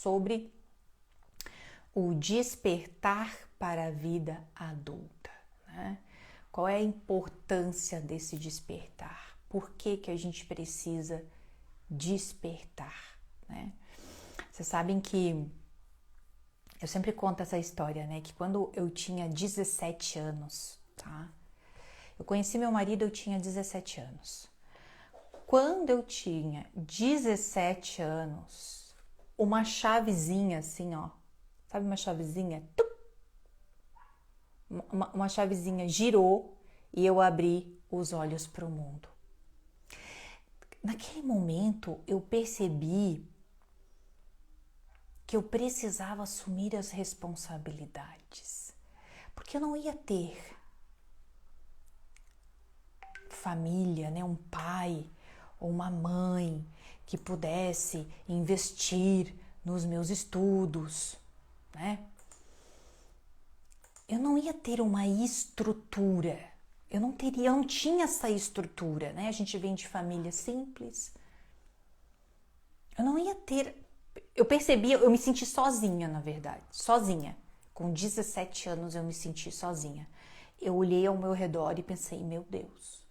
sobre o despertar para a vida adulta, né? Qual é a importância desse despertar? Por que que a gente precisa despertar, né? Vocês sabem que eu sempre conto essa história, né? Que quando eu tinha 17 anos, tá? Eu conheci meu marido, eu tinha 17 anos. Quando eu tinha 17 anos, uma chavezinha assim, ó, sabe uma chavezinha? Uma chavezinha girou e eu abri os olhos para o mundo. Naquele momento eu percebi que eu precisava assumir as responsabilidades, porque eu não ia ter família, né, um pai ou uma mãe que pudesse investir nos meus estudos, né? Eu não ia ter uma estrutura, eu não tinha essa estrutura, né? A gente vem de família simples. Eu não ia ter, eu percebi, eu me senti sozinha, na verdade, sozinha. Com 17 anos eu me senti sozinha. Eu olhei ao meu redor e pensei, meu Deus,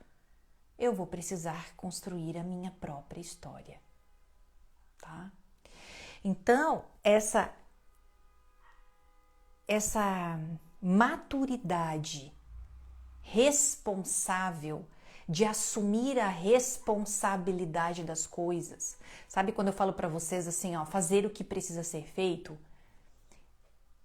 eu vou precisar construir a minha própria história, tá? Então, essa maturidade responsável de assumir a responsabilidade das coisas. Sabe quando eu falo para vocês assim, ó, fazer o que precisa ser feito?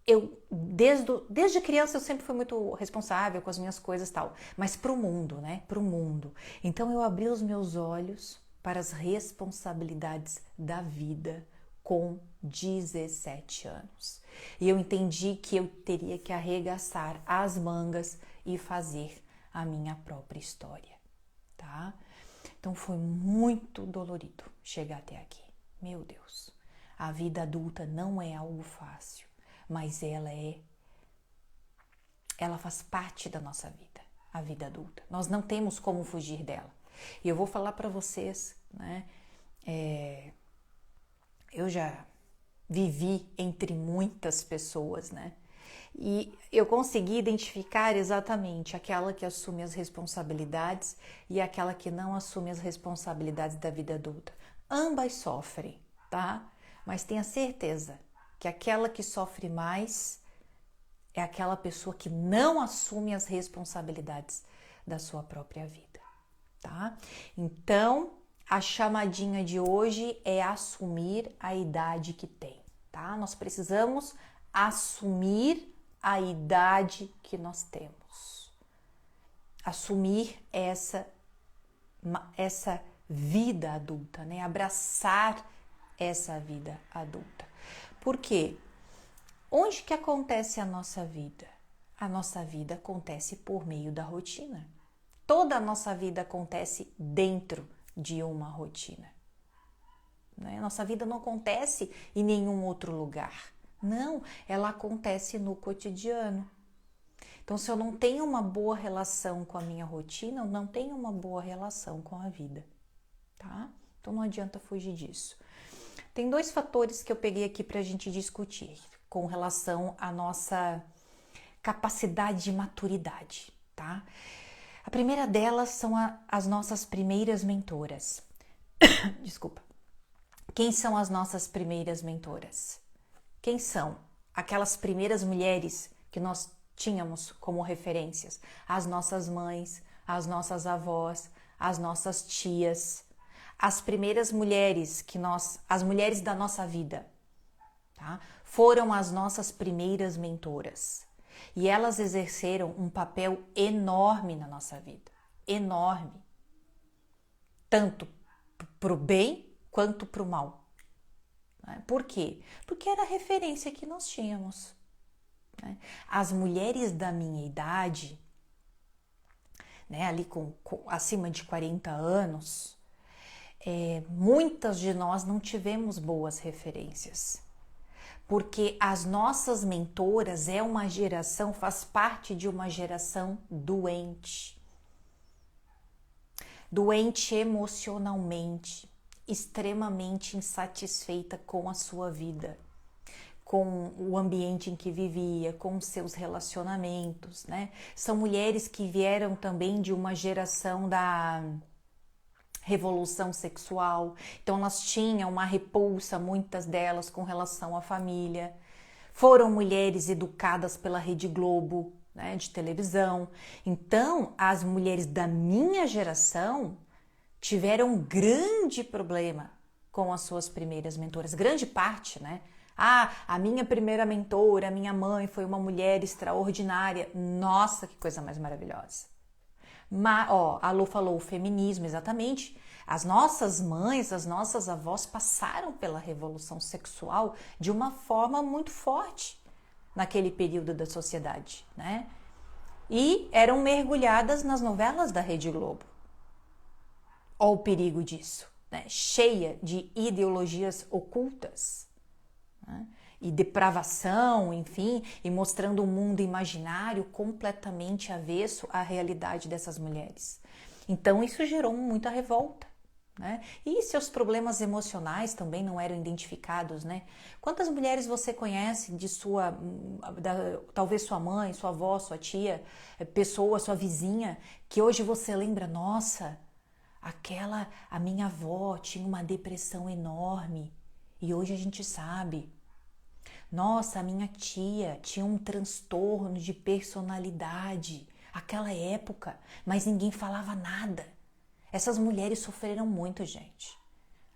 Eu, desde criança, eu sempre fui muito responsável com as minhas coisas e tal, mas pro mundo, né? Pro mundo. Então eu abri os meus olhos para as responsabilidades da vida com 17 anos. E eu entendi que eu teria que arregaçar as mangas e fazer a minha própria história, tá? Então foi muito dolorido chegar até aqui. Meu Deus, a vida adulta não é algo fácil, mas ela faz parte da nossa vida, a vida adulta. Nós não temos como fugir dela. E eu vou falar para vocês, né? Eu já vivi entre muitas pessoas, né? E eu consegui identificar exatamente aquela que assume as responsabilidades e aquela que não assume as responsabilidades da vida adulta. Ambas sofrem, tá? Mas tenha certeza que aquela que sofre mais é aquela pessoa que não assume as responsabilidades da sua própria vida, tá? Então, a chamadinha de hoje é assumir a idade que tem, tá? Nós precisamos assumir a idade que nós temos. Assumir essa vida adulta, né? Abraçar essa vida adulta. Por quê? Onde que acontece a nossa vida? A nossa vida acontece por meio da rotina. Toda a nossa vida acontece dentro de uma rotina. Né? Nossa vida não acontece em nenhum outro lugar. Não, ela acontece no cotidiano. Então, se eu não tenho uma boa relação com a minha rotina, eu não tenho uma boa relação com a vida, tá? Então, não adianta fugir disso. Tem dois fatores que eu peguei aqui para a gente discutir com relação à nossa capacidade de maturidade, tá? A primeira delas são as nossas primeiras mentoras. Desculpa. Quem são as nossas primeiras mentoras? Quem são aquelas primeiras mulheres que nós tínhamos como referências? As nossas mães, as nossas avós, as nossas tias, as primeiras mulheres as mulheres da nossa vida, tá? Foram as nossas primeiras mentoras. E elas exerceram um papel enorme na nossa vida, enorme. Tanto para o bem quanto para o mal. Por quê? Porque era a referência que nós tínhamos. As mulheres da minha idade, né, ali com acima de 40 anos, muitas de nós não tivemos boas referências. Porque as nossas mentoras faz parte de uma geração doente. Doente emocionalmente, extremamente insatisfeita com a sua vida, com o ambiente em que vivia, com seus relacionamentos, né? São mulheres que vieram também de uma geração da revolução sexual, então elas tinham uma repulsa, muitas delas, com relação à família. Foram mulheres educadas pela Rede Globo, né, de televisão. Então, as mulheres da minha geração tiveram um grande problema com as suas primeiras mentoras, grande parte, né? Ah, a minha primeira mentora, a minha mãe, foi uma mulher extraordinária. Nossa, que coisa mais maravilhosa. Mas, ó, a Lu falou o feminismo, exatamente. As nossas mães, as nossas avós passaram pela revolução sexual de uma forma muito forte naquele período da sociedade, né? E eram mergulhadas nas novelas da Rede Globo. Ó o perigo disso, né? Cheia de ideologias ocultas, né? E depravação, enfim, e mostrando um mundo imaginário completamente avesso à realidade dessas mulheres. Então isso gerou muita revolta, né? E seus problemas emocionais também não eram identificados, né? Quantas mulheres você conhece de talvez sua mãe, sua avó, sua tia, pessoa, sua vizinha, que hoje você lembra, nossa, a minha avó tinha uma depressão enorme e hoje a gente sabe. Nossa, a minha tia tinha um transtorno de personalidade, aquela época, mas ninguém falava nada. Essas mulheres sofreram muito, gente.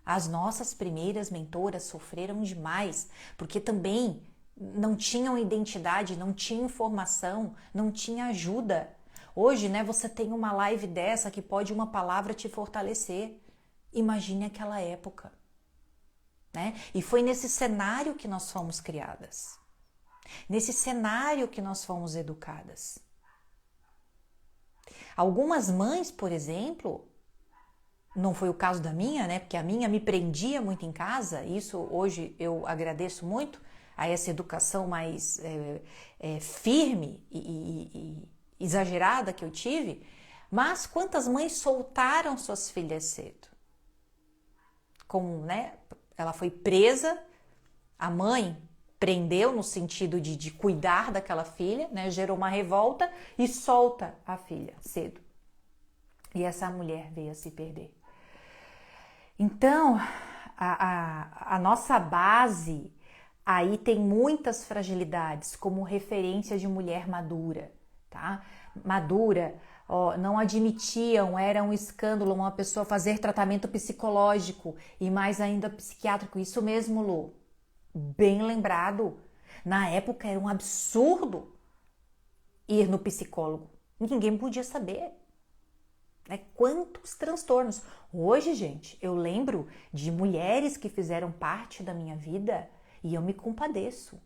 As nossas primeiras mentoras sofreram demais, porque também não tinham identidade, não tinham informação, não tinha ajuda. Hoje, né, você tem uma live dessa que pode uma palavra te fortalecer. Imagine aquela época. Né? E foi nesse cenário que nós fomos criadas, nesse cenário que nós fomos educadas. Algumas mães, por exemplo, não foi o caso da minha, né? Porque a minha me prendia muito em casa. Isso hoje eu agradeço muito a essa educação mais firme e exagerada que eu tive. Mas quantas mães soltaram suas filhas cedo? Né? Ela foi presa, a mãe prendeu no sentido de cuidar daquela filha, né? Gerou uma revolta e solta a filha cedo. E essa mulher veio a se perder. Então, a nossa base aí tem muitas fragilidades, como referência de mulher madura, tá? Madura, ó, não admitiam, era um escândalo uma pessoa fazer tratamento psicológico e mais ainda psiquiátrico. Isso mesmo, Lu, bem lembrado. Na época era um absurdo ir no psicólogo. Ninguém podia saber. Né? Quantos transtornos. Hoje, gente, eu lembro de mulheres que fizeram parte da minha vida e eu me compadeço.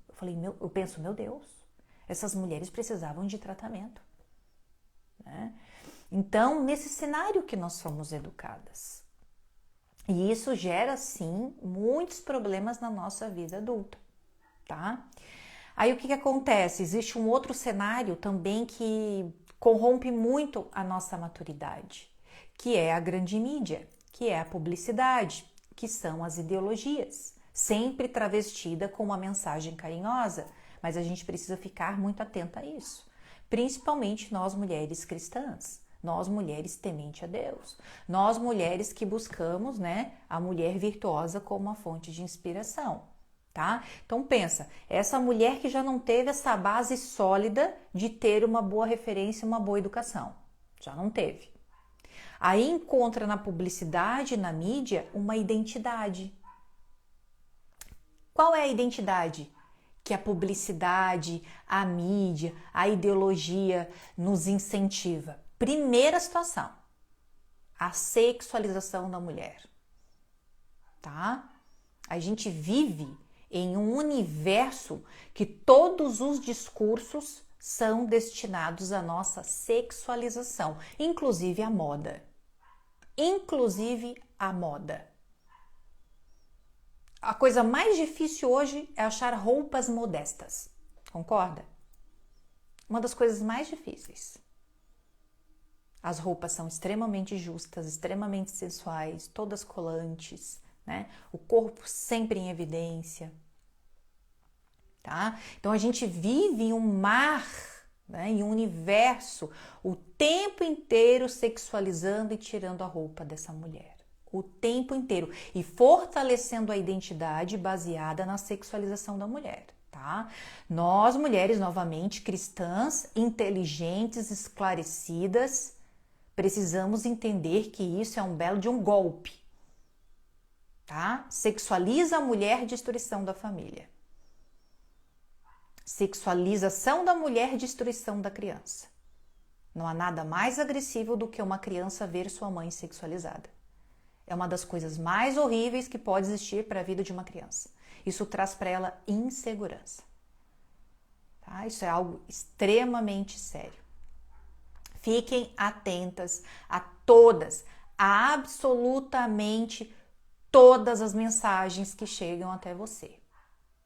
Eu penso, meu Deus, essas mulheres precisavam de tratamento. Né? Então, nesse cenário que nós fomos educadas. E isso gera, sim, muitos problemas na nossa vida adulta, tá? Aí o que acontece? Existe um outro cenário também que corrompe muito a nossa maturidade, que é a grande mídia, que é a publicidade, que são as ideologias, sempre travestida com uma mensagem carinhosa, mas a gente precisa ficar muito atenta a isso. Principalmente nós mulheres cristãs, nós mulheres temente a Deus, nós mulheres que buscamos, né, a mulher virtuosa como uma fonte de inspiração, tá? Então pensa, essa mulher que já não teve essa base sólida de ter uma boa referência, uma boa educação, já não teve. Aí encontra na publicidade, na mídia, uma identidade. Qual é a identidade? Que a publicidade, a mídia, a ideologia nos incentiva. Primeira situação, a sexualização da mulher, tá? A gente vive em um universo que todos os discursos são destinados à nossa sexualização, inclusive a moda. Inclusive a moda. A coisa mais difícil hoje é achar roupas modestas, concorda? Uma das coisas mais difíceis. As roupas são extremamente justas, extremamente sensuais, todas colantes, né? O corpo sempre em evidência. tá? Então a gente vive em um mar, né, em um universo, o tempo inteiro sexualizando e tirando a roupa dessa mulher. O tempo inteiro. E fortalecendo a identidade baseada na sexualização da mulher, tá? Nós, mulheres, novamente, cristãs, inteligentes, esclarecidas, precisamos entender que isso é um belo de um golpe, tá? Sexualiza a mulher, destruição da família. Sexualização da mulher, destruição da criança. Não há nada mais agressivo do que uma criança ver sua mãe sexualizada. É uma das coisas mais horríveis que pode existir para a vida de uma criança. Isso traz para ela insegurança. Tá? Isso é algo extremamente sério. Fiquem atentas a todas, a absolutamente todas as mensagens que chegam até você.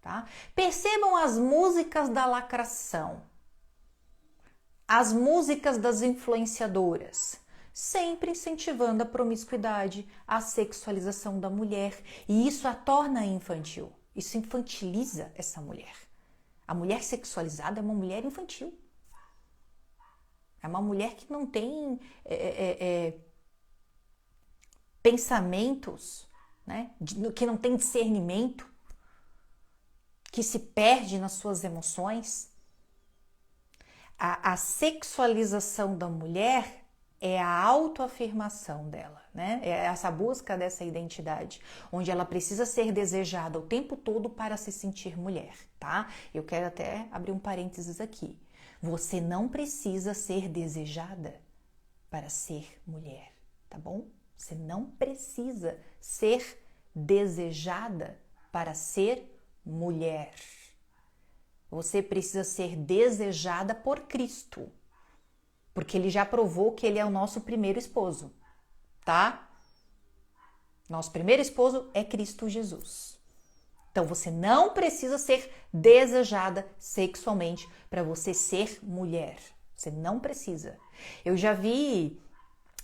Tá? Percebam as músicas da lacração, as músicas das influenciadoras, sempre incentivando a promiscuidade, a sexualização da mulher, e isso a torna infantil, isso infantiliza essa mulher. A mulher sexualizada é uma mulher infantil, é uma mulher que não tem pensamentos, né? Que não tem discernimento, que se perde nas suas emoções. A sexualização da mulher é a autoafirmação dela, né? É essa busca dessa identidade, onde ela precisa ser desejada o tempo todo para se sentir mulher, tá? Eu quero até abrir um parênteses aqui. Você não precisa ser desejada para ser mulher, tá bom? Você não precisa ser desejada para ser mulher. Você precisa ser desejada por Cristo, porque ele já provou que ele é o nosso primeiro esposo, tá? Nosso primeiro esposo é Cristo Jesus. Então você não precisa ser desejada sexualmente para você ser mulher. Você não precisa. Eu já vi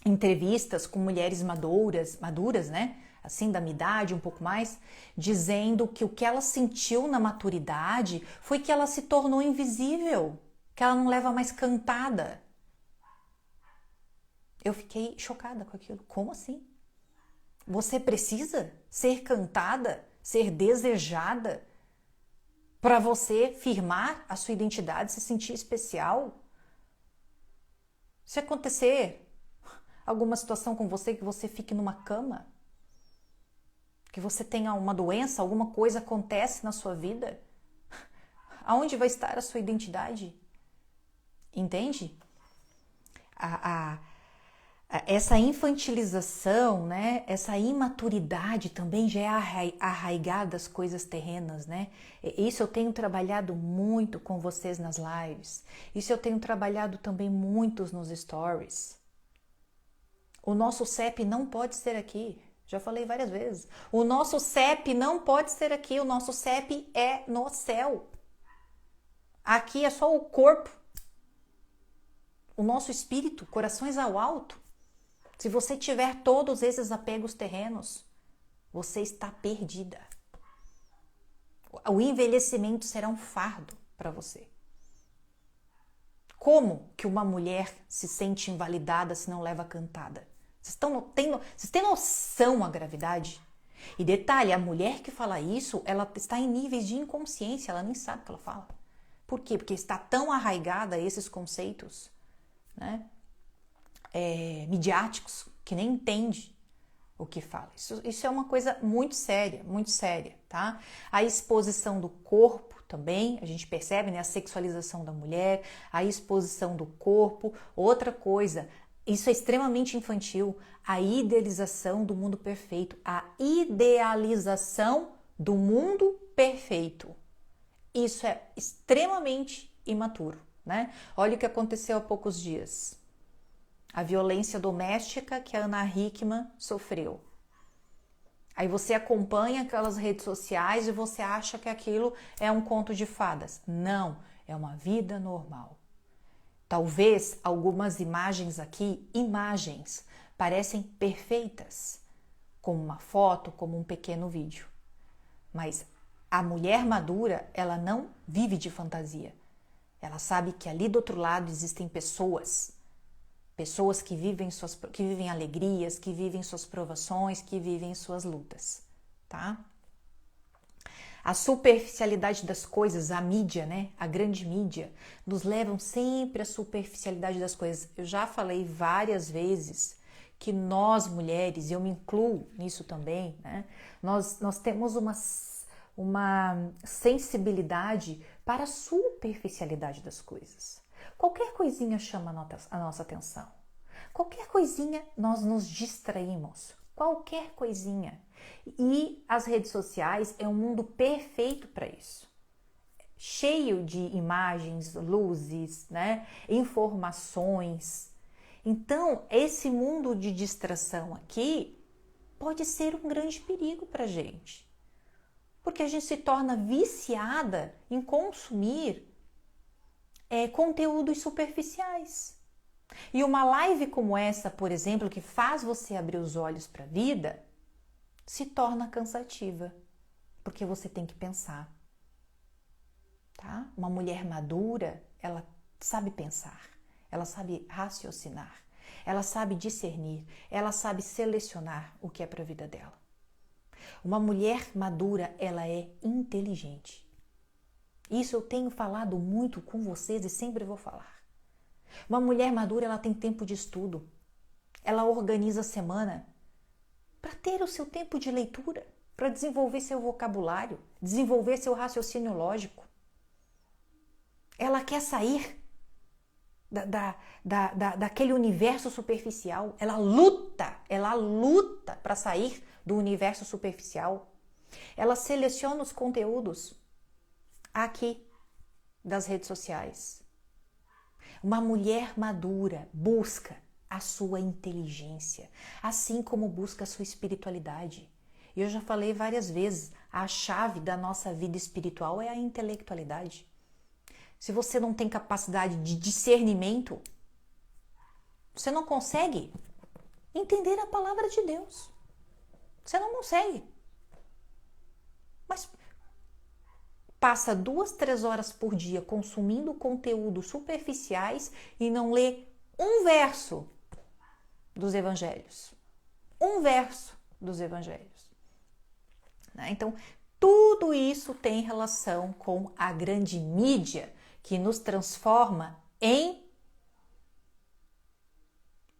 entrevistas com mulheres maduras, né? Assim, da minha idade, um pouco mais, dizendo que o que ela sentiu na maturidade foi que ela se tornou invisível, que ela não leva mais cantada. Eu fiquei chocada com aquilo. Como assim? Você precisa ser cantada, ser desejada para você firmar a sua identidade, se sentir especial? Se acontecer alguma situação com você, que você fique numa cama, que você tenha uma doença, alguma coisa acontece na sua vida, aonde vai estar a sua identidade? Entende? Essa infantilização, né? Essa imaturidade também já é arraigada das coisas terrenas, né? Isso eu tenho trabalhado muito com vocês nas lives. Isso eu tenho trabalhado também muitos nos stories. O nosso CEP não pode ser aqui. Já falei várias vezes. O nosso CEP não pode ser aqui. O nosso CEP é no céu. Aqui é só o corpo. O nosso espírito, corações ao alto. Se você tiver todos esses apegos terrenos, você está perdida. O envelhecimento será um fardo para você. Como que uma mulher se sente invalidada se não leva cantada? Vocês têm noção da gravidade? E detalhe, a mulher que fala isso, ela está em níveis de inconsciência, ela nem sabe o que ela fala. Por quê? Porque está tão arraigada a esses conceitos, né? Midiáticos, que nem entende o que fala. Isso é uma coisa muito séria, tá? A exposição do corpo também, a gente percebe, né? A sexualização da mulher, a exposição do corpo. Outra coisa, isso é extremamente infantil, a idealização do mundo perfeito, a idealização do mundo perfeito. Isso é extremamente imaturo, né? Olha o que aconteceu há poucos dias. A violência doméstica que a Ana Hickman sofreu. Aí você acompanha aquelas redes sociais e você acha que aquilo é um conto de fadas. Não, é uma vida normal. Talvez algumas imagens aqui, parecem perfeitas, como uma foto, como um pequeno vídeo. Mas A mulher madura, ela não vive de fantasia. Ela sabe que ali do outro lado existem pessoas que vivem alegrias, que vivem suas provações, que vivem suas lutas, tá? A superficialidade das coisas, a mídia, né? A grande mídia, nos levam sempre à superficialidade das coisas. Eu já falei várias vezes que nós mulheres, eu me incluo nisso também, né? Nós temos uma sensibilidade para a superficialidade das coisas. Qualquer coisinha chama a nossa atenção. Qualquer coisinha nós nos distraímos. Qualquer coisinha. E as redes sociais é um mundo perfeito para isso. Cheio de imagens, luzes, né? Informações. Então, esse mundo de distração aqui pode ser um grande perigo para a gente. Porque a gente se torna viciada em consumir conteúdos superficiais. E uma live como essa, por exemplo, que faz você abrir os olhos para a vida, se torna cansativa, porque você tem que pensar, tá? Uma mulher madura, ela sabe pensar, ela sabe raciocinar, ela sabe discernir, ela sabe selecionar o que é para a vida dela. Uma mulher madura, ela é inteligente. Isso eu tenho falado muito com vocês e sempre vou falar. Uma mulher madura, ela tem tempo de estudo. Ela organiza a semana para ter o seu tempo de leitura, para desenvolver seu vocabulário, desenvolver seu raciocínio lógico. Ela quer sair daquele universo superficial. Ela luta para sair do universo superficial. Ela seleciona os conteúdos aqui das redes sociais. Uma mulher madura busca a sua inteligência, assim como busca a sua espiritualidade. E eu já falei várias vezes, a chave da nossa vida espiritual é a intelectualidade. Se você não tem capacidade de discernimento, você não consegue entender a palavra de Deus. Você não consegue. Mas passa 2, 3 horas por dia consumindo conteúdos superficiais e não lê um verso dos evangelhos. Um verso dos evangelhos. Então, tudo isso tem relação com a grande mídia que nos transforma em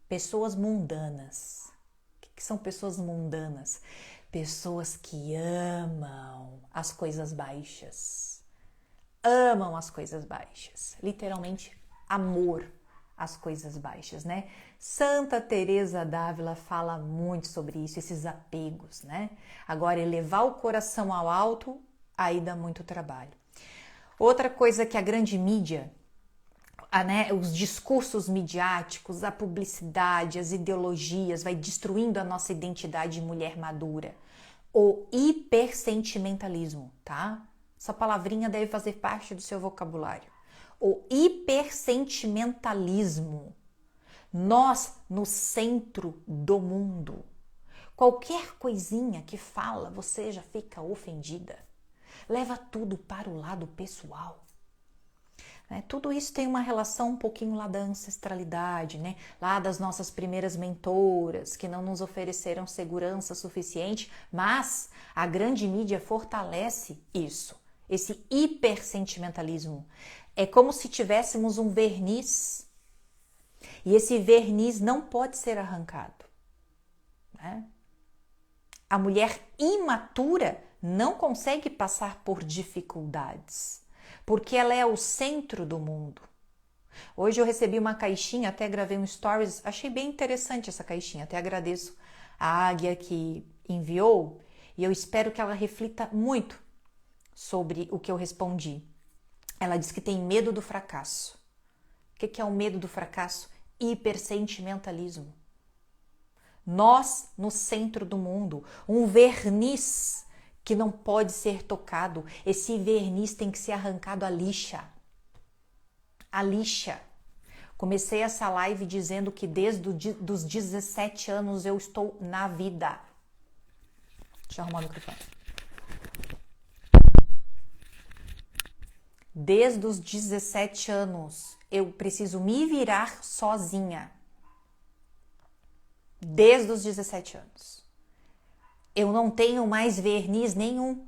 pessoas mundanas. O que são pessoas mundanas? Pessoas que amam as coisas baixas. Amam as coisas baixas. Literalmente, amor às coisas baixas, né? Santa Teresa d'Ávila fala muito sobre isso, esses apegos, né? Agora, elevar o coração ao alto, aí dá muito trabalho. Outra coisa que a grande mídia, os discursos midiáticos, a publicidade, as ideologias, vai destruindo a nossa identidade de mulher madura. O hipersentimentalismo, tá? Essa palavrinha deve fazer parte do seu vocabulário. O hipersentimentalismo. Nós no centro do mundo. Qualquer coisinha que fala, você já fica ofendida. Leva tudo para o lado pessoal. Tudo isso tem uma relação um pouquinho lá da ancestralidade, né? Lá das nossas primeiras mentoras, que não nos ofereceram segurança suficiente, mas a grande mídia fortalece isso, esse hipersentimentalismo. É como se tivéssemos um verniz, e esse verniz não pode ser arrancado, né? A mulher imatura não consegue passar por dificuldades, porque ela é o centro do mundo. Hoje eu recebi uma caixinha, até gravei um stories, achei bem interessante essa caixinha, até agradeço a Águia que enviou, e eu espero que ela reflita muito sobre o que eu respondi. Ela diz que tem medo do fracasso. O que é o medo do fracasso? Hipersentimentalismo. Nós no centro do mundo, um verniz que não pode ser tocado. Esse verniz tem que ser arrancado à lixa. A lixa. Comecei essa live dizendo que desde os 17 anos eu estou na vida. Deixa eu arrumar o microfone. Desde os 17 anos, eu preciso me virar sozinha. Desde os 17 anos. Eu não tenho mais verniz nenhum.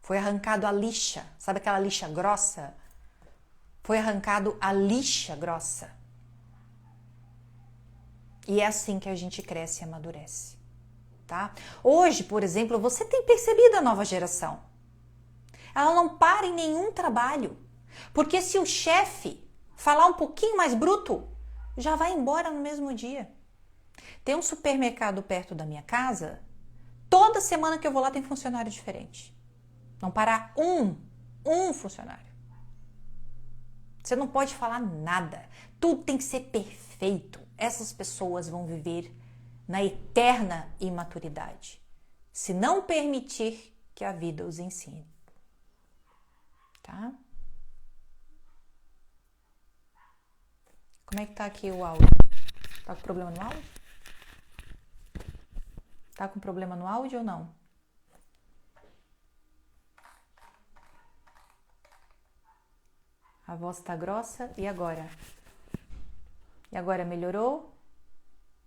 Foi arrancado a lixa. Sabe aquela lixa grossa? Foi arrancado a lixa grossa. E é assim que a gente cresce e amadurece, tá? Hoje, por exemplo, você tem percebido a nova geração. Ela não para em nenhum trabalho. Porque se o chefe falar um pouquinho mais bruto, já vai embora no mesmo dia. Tem um supermercado perto da minha casa, toda semana que eu vou lá tem funcionário diferente. Não parar um funcionário. Você não pode falar nada. Tudo tem que ser perfeito. Essas pessoas vão viver na eterna imaturidade, se não permitir que a vida os ensine. Tá? Como é que tá aqui o áudio? Tá com problema no áudio? Tá com problema no áudio ou não? A voz tá grossa. E agora? E agora melhorou?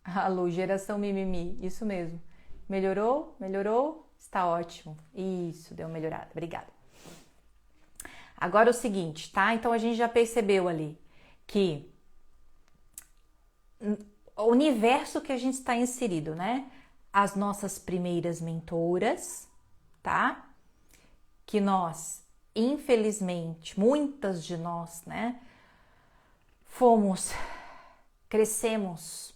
Alô, geração mimimi. Isso mesmo. Melhorou? Melhorou? Está ótimo. Isso, deu uma melhorada. Obrigada. Agora o seguinte, tá? Então a gente já percebeu ali que o universo que a gente está inserido, né? As nossas primeiras mentoras, tá? Que nós, infelizmente, muitas de nós, né? Crescemos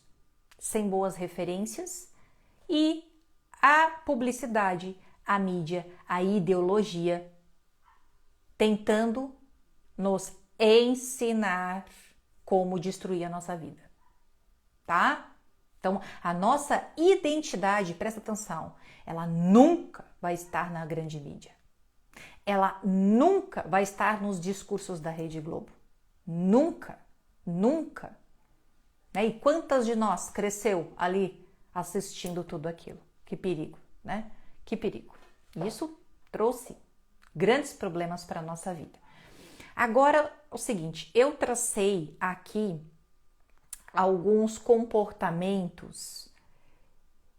sem boas referências e a publicidade, a mídia, a ideologia tentando nos ensinar como destruir a nossa vida, tá? Então, a nossa identidade, presta atenção, ela nunca vai estar na grande mídia. Ela nunca vai estar nos discursos da Rede Globo. Nunca, nunca. Né? E quantas de nós cresceu ali assistindo tudo aquilo? Que perigo, né? Que perigo. Isso trouxe grandes problemas para a nossa vida. Agora, o seguinte, eu tracei aqui alguns comportamentos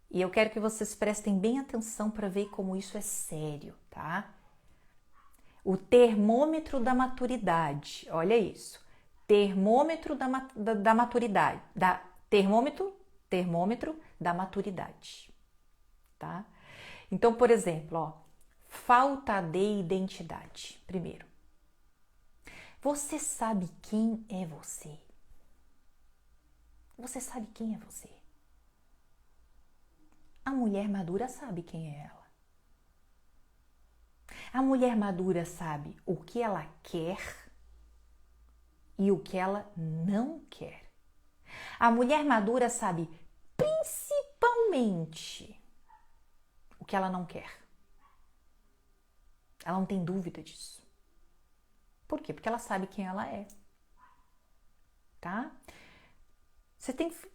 e eu quero que vocês prestem bem atenção para ver como isso é sério, tá? O termômetro da maturidade, olha isso. Termômetro da maturidade, termômetro da maturidade, tá? Então, por exemplo, ó, falta de identidade. Primeiro, você sabe quem é você? Você sabe quem é você? A mulher madura sabe quem é ela. A mulher madura sabe o que ela quer e o que ela não quer. A mulher madura sabe principalmente o que ela não quer. Ela não tem dúvida disso. Por quê? Porque ela sabe quem ela é. Tá? Você tem que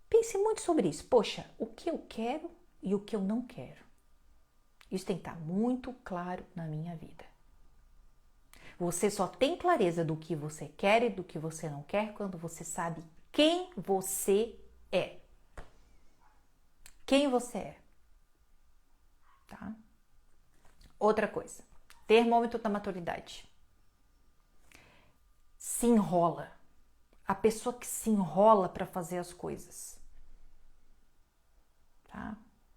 pense muito sobre isso. Poxa, o que eu quero e o que eu não quero. Isso tem que estar muito claro na minha vida. Você só tem clareza do que você quer e do que você não quer quando você sabe quem você é. Quem você é. Tá? Outra coisa. Termômetro da maturidade. Se enrola. A pessoa que se enrola para fazer as coisas. Tá?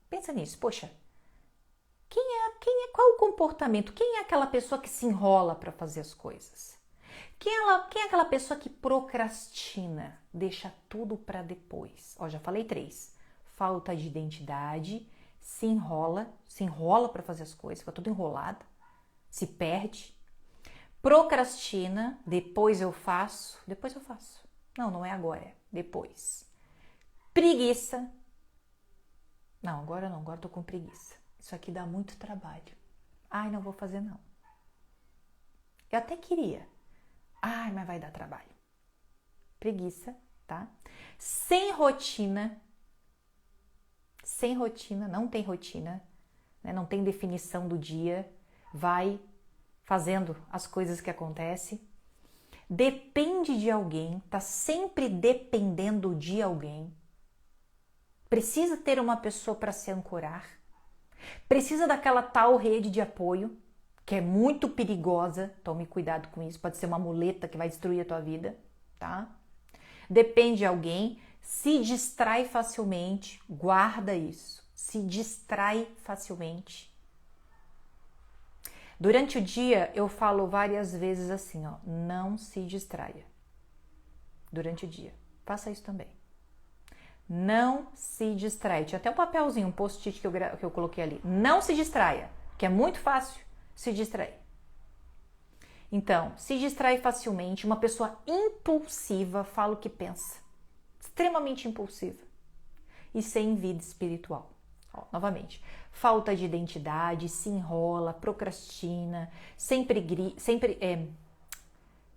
Pensa nisso. Poxa, qual o comportamento? Quem é aquela pessoa que se enrola para fazer as coisas? Quem é aquela pessoa que procrastina, deixa tudo para depois? Ó, já falei 3. Falta de identidade, se enrola para fazer as coisas, fica tudo enrolado, se perde. Procrastina, depois eu faço. Não, não é agora, é depois. Preguiça. Não, agora não, agora tô com preguiça. Isso aqui dá muito trabalho. Ai, não vou fazer não. Eu até queria. Ai, mas vai dar trabalho. Preguiça, tá? Sem rotina, não tem rotina, né? Não tem definição do dia, vai fazendo as coisas que acontecem, depende de alguém, tá sempre dependendo de alguém, precisa ter uma pessoa para se ancorar, precisa daquela tal rede de apoio, que é muito perigosa, tome cuidado com isso, pode ser uma muleta que vai destruir a tua vida, tá? Depende de alguém, se distrai facilmente, guarda isso, se distrai facilmente. Durante o dia eu falo várias vezes assim, ó, não se distraia. Durante o dia, faça isso também. Não se distraia. Tinha até um papelzinho, um post-it que eu coloquei ali. Não se distraia, que é muito fácil se distrair. Então, se distrai facilmente, uma pessoa impulsiva fala o que pensa. Extremamente impulsiva. E sem vida espiritual. Ó, novamente, falta de identidade, se enrola, procrastina,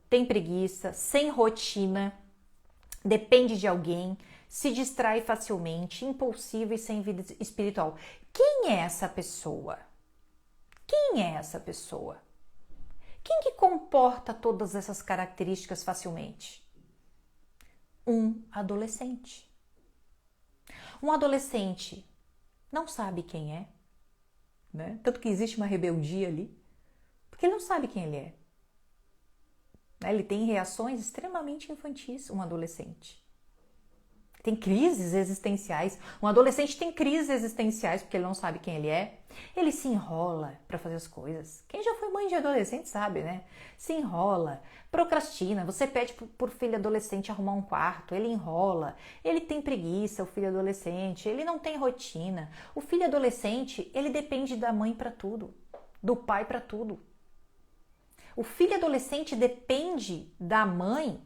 tem preguiça, sem rotina, depende de alguém, se distrai facilmente, impulsiva e sem vida espiritual. Quem é essa pessoa? Quem é essa pessoa? Quem que comporta todas essas características facilmente? Um adolescente. Um adolescente não sabe quem é, né? Tanto que existe uma rebeldia ali, porque ele não sabe quem ele é. Ele tem reações extremamente infantis, um adolescente. Tem crises existenciais. Um adolescente tem crises existenciais porque ele não sabe quem ele é. Ele se enrola para fazer as coisas. Quem já foi mãe de adolescente sabe, né? Se enrola, procrastina. Você pede por filho adolescente arrumar um quarto, ele enrola. Ele tem preguiça, o filho adolescente. Ele não tem rotina. O filho adolescente, ele depende da mãe para tudo, do pai para tudo. O filho adolescente depende da mãe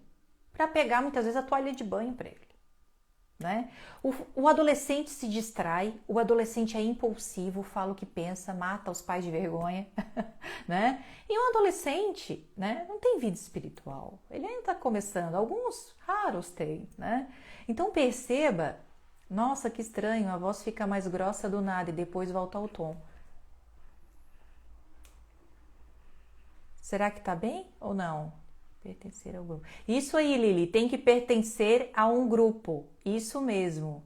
para pegar muitas vezes a toalha de banho para ele. Né? O adolescente se distrai, o adolescente é impulsivo, fala o que pensa, mata os pais de vergonha, né? E um adolescente, né, não tem vida espiritual, ele ainda está começando, alguns raros têm, né? Então perceba, nossa, que estranho, a voz fica mais grossa do nada e depois volta ao tom. Será que tá bem ou não? Pertencer ao grupo. Isso aí, Lili, tem que pertencer a um grupo. Isso mesmo.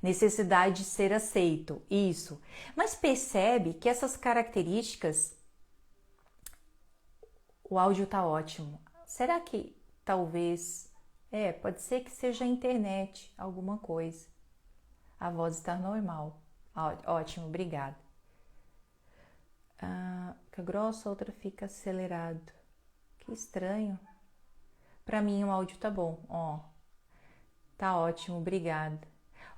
Necessidade de ser aceito. Isso. Mas percebe que essas características. O áudio tá ótimo. Será que talvez. Pode ser que seja a internet, alguma coisa. A voz está normal. Ótimo, obrigada. Fica grossa, a outra fica acelerado. Que estranho. Pra mim o áudio tá bom, ó. Tá ótimo, obrigada.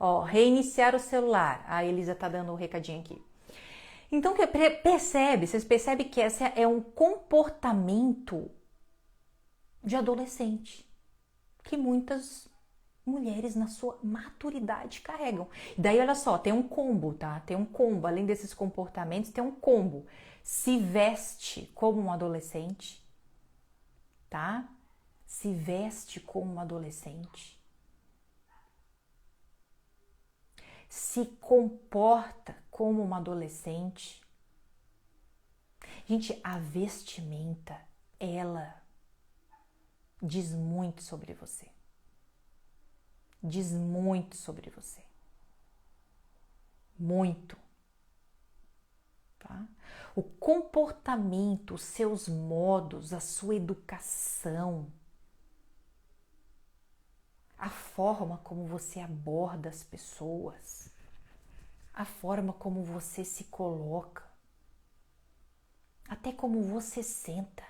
Ó, reiniciar o celular. A Elisa tá dando um recadinho aqui. Então, vocês percebem que esse é um comportamento de adolescente que muitas mulheres na sua maturidade carregam. E daí, olha só, tem um combo, tá? Tem um combo, além desses comportamentos, tem um combo. Se veste como um adolescente, tá? Se veste como um adolescente. Se comporta como uma adolescente. Gente, a vestimenta, ela diz muito sobre você. Diz muito sobre você. Muito. Tá? O comportamento, os seus modos, a sua educação, a forma como você aborda as pessoas, a forma como você se coloca, até como você senta,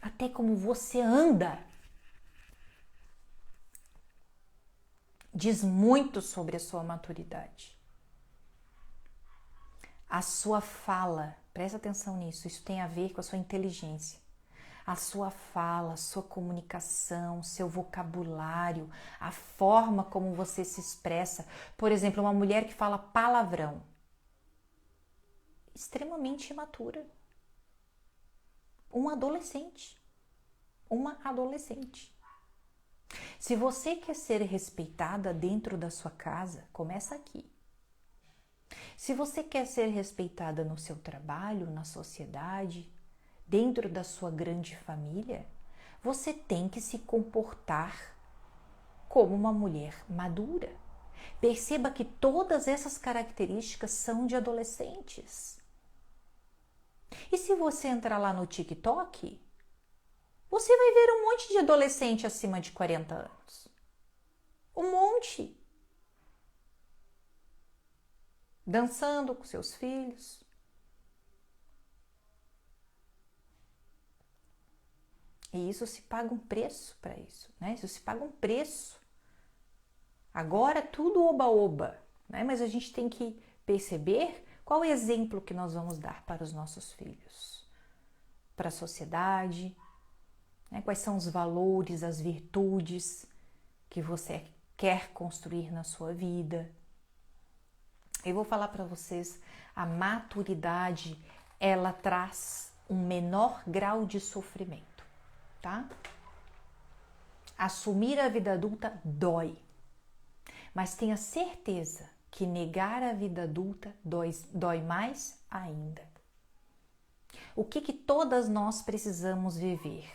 até como você anda, diz muito sobre a sua maturidade. A sua fala, presta atenção nisso, isso tem a ver com a sua inteligência. A sua fala, a sua comunicação, seu vocabulário, a forma como você se expressa. Por exemplo, uma mulher que fala palavrão, extremamente imatura. Uma adolescente. Se você quer ser respeitada dentro da sua casa, começa aqui. Se você quer ser respeitada no seu trabalho, na sociedade, dentro da sua grande família, você tem que se comportar como uma mulher madura. Perceba que todas essas características são de adolescentes. E se você entrar lá no TikTok, você vai ver um monte de adolescente acima de 40 anos. Um monte. Dançando com seus filhos. E isso se paga um preço para isso, né? Isso se paga um preço. Agora tudo oba-oba, né? Mas a gente tem que perceber qual o exemplo que nós vamos dar para os nossos filhos, para a sociedade, né? Quais são os valores, as virtudes que você quer construir na sua vida. Eu vou falar para vocês, a maturidade, ela traz um menor grau de sofrimento, tá? Assumir a vida adulta dói, mas tenha certeza que negar a vida adulta dói mais ainda. O que todas nós precisamos viver?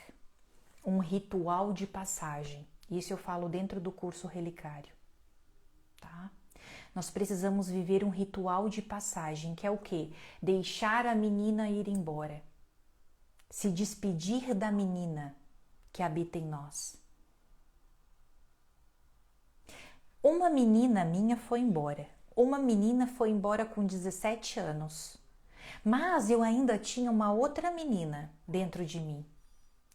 Um ritual de passagem. Isso eu falo dentro do curso relicário, tá? Nós precisamos viver um ritual de passagem, que é o quê? Deixar a menina ir embora. Se despedir da menina que habita em nós. Uma menina minha foi embora. Uma menina foi embora com 17 anos. Mas eu ainda tinha uma outra menina dentro de mim,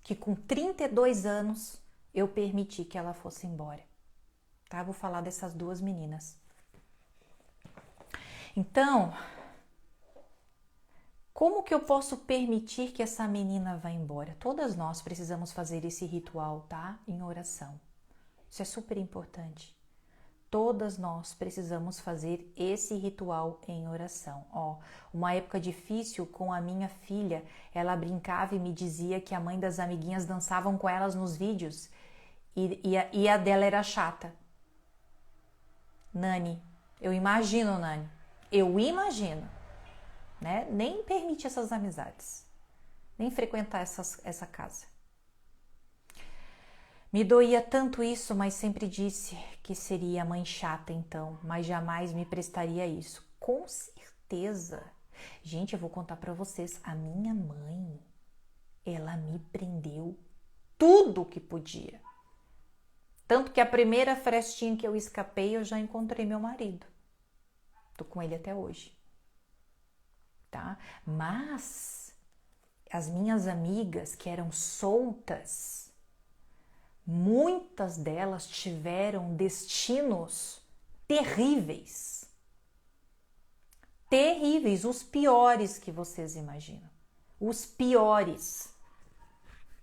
que com 32 anos eu permiti que ela fosse embora. Tá? Vou falar dessas duas meninas. Então, como que eu posso permitir que essa menina vá embora? Todas nós precisamos fazer esse ritual, tá? Em oração. Isso é super importante. Todas nós precisamos fazer esse ritual em oração. Ó, uma época difícil com a minha filha, ela brincava e me dizia que a mãe das amiguinhas dançavam com elas nos vídeos e a dela era chata. Nani, eu imagino, né? Nem permite essas amizades, nem frequentar essa casa. Me doía tanto isso, mas sempre disse que seria mãe chata então, mas jamais me prestaria isso. Com certeza. Gente, eu vou contar para vocês, a minha mãe, ela me prendeu tudo que podia. Tanto que a primeira festinha que eu escapei, eu já encontrei meu marido. Tô com ele até hoje. Tá? Mas as minhas amigas que eram soltas, muitas delas tiveram destinos terríveis. Terríveis, os piores que vocês imaginam. Os piores.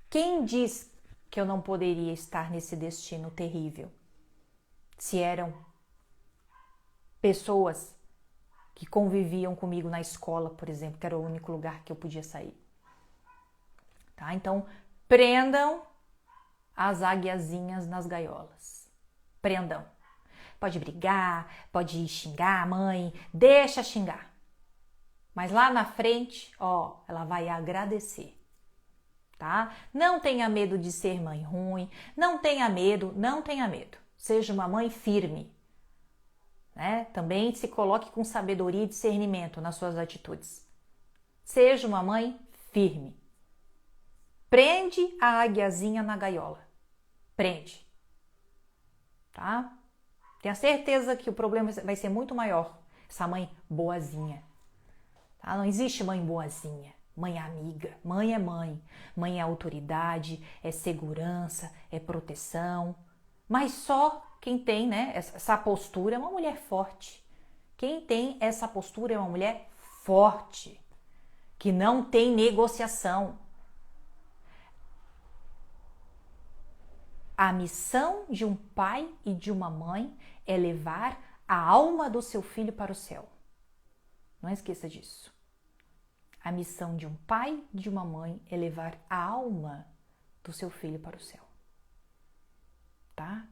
Quem diz que eu não poderia estar nesse destino terrível? Se eram pessoas que conviviam comigo na escola, por exemplo, que era o único lugar que eu podia sair. Tá? Então, prendam as águiazinhas nas gaiolas. Prendam. Pode brigar, pode xingar a mãe, deixa xingar. Mas lá na frente, ó, ela vai agradecer. Tá? Não tenha medo de ser mãe ruim, não tenha medo. Seja uma mãe firme. Né? Também se coloque com sabedoria e discernimento nas suas atitudes. Seja uma mãe firme. Prende a águiazinha na gaiola. Prende. Tá? Tenha certeza que o problema vai ser muito maior. Essa mãe boazinha. Tá? Não existe mãe boazinha. Mãe é amiga. Mãe é mãe. Mãe é autoridade, é segurança, é proteção. Mas só quem tem, né, essa postura é uma mulher forte. Quem tem essa postura é uma mulher forte, que não tem negociação. A missão de um pai e de uma mãe é levar a alma do seu filho para o céu. Não esqueça disso. A missão de um pai e de uma mãe é levar a alma do seu filho para o céu. Tá?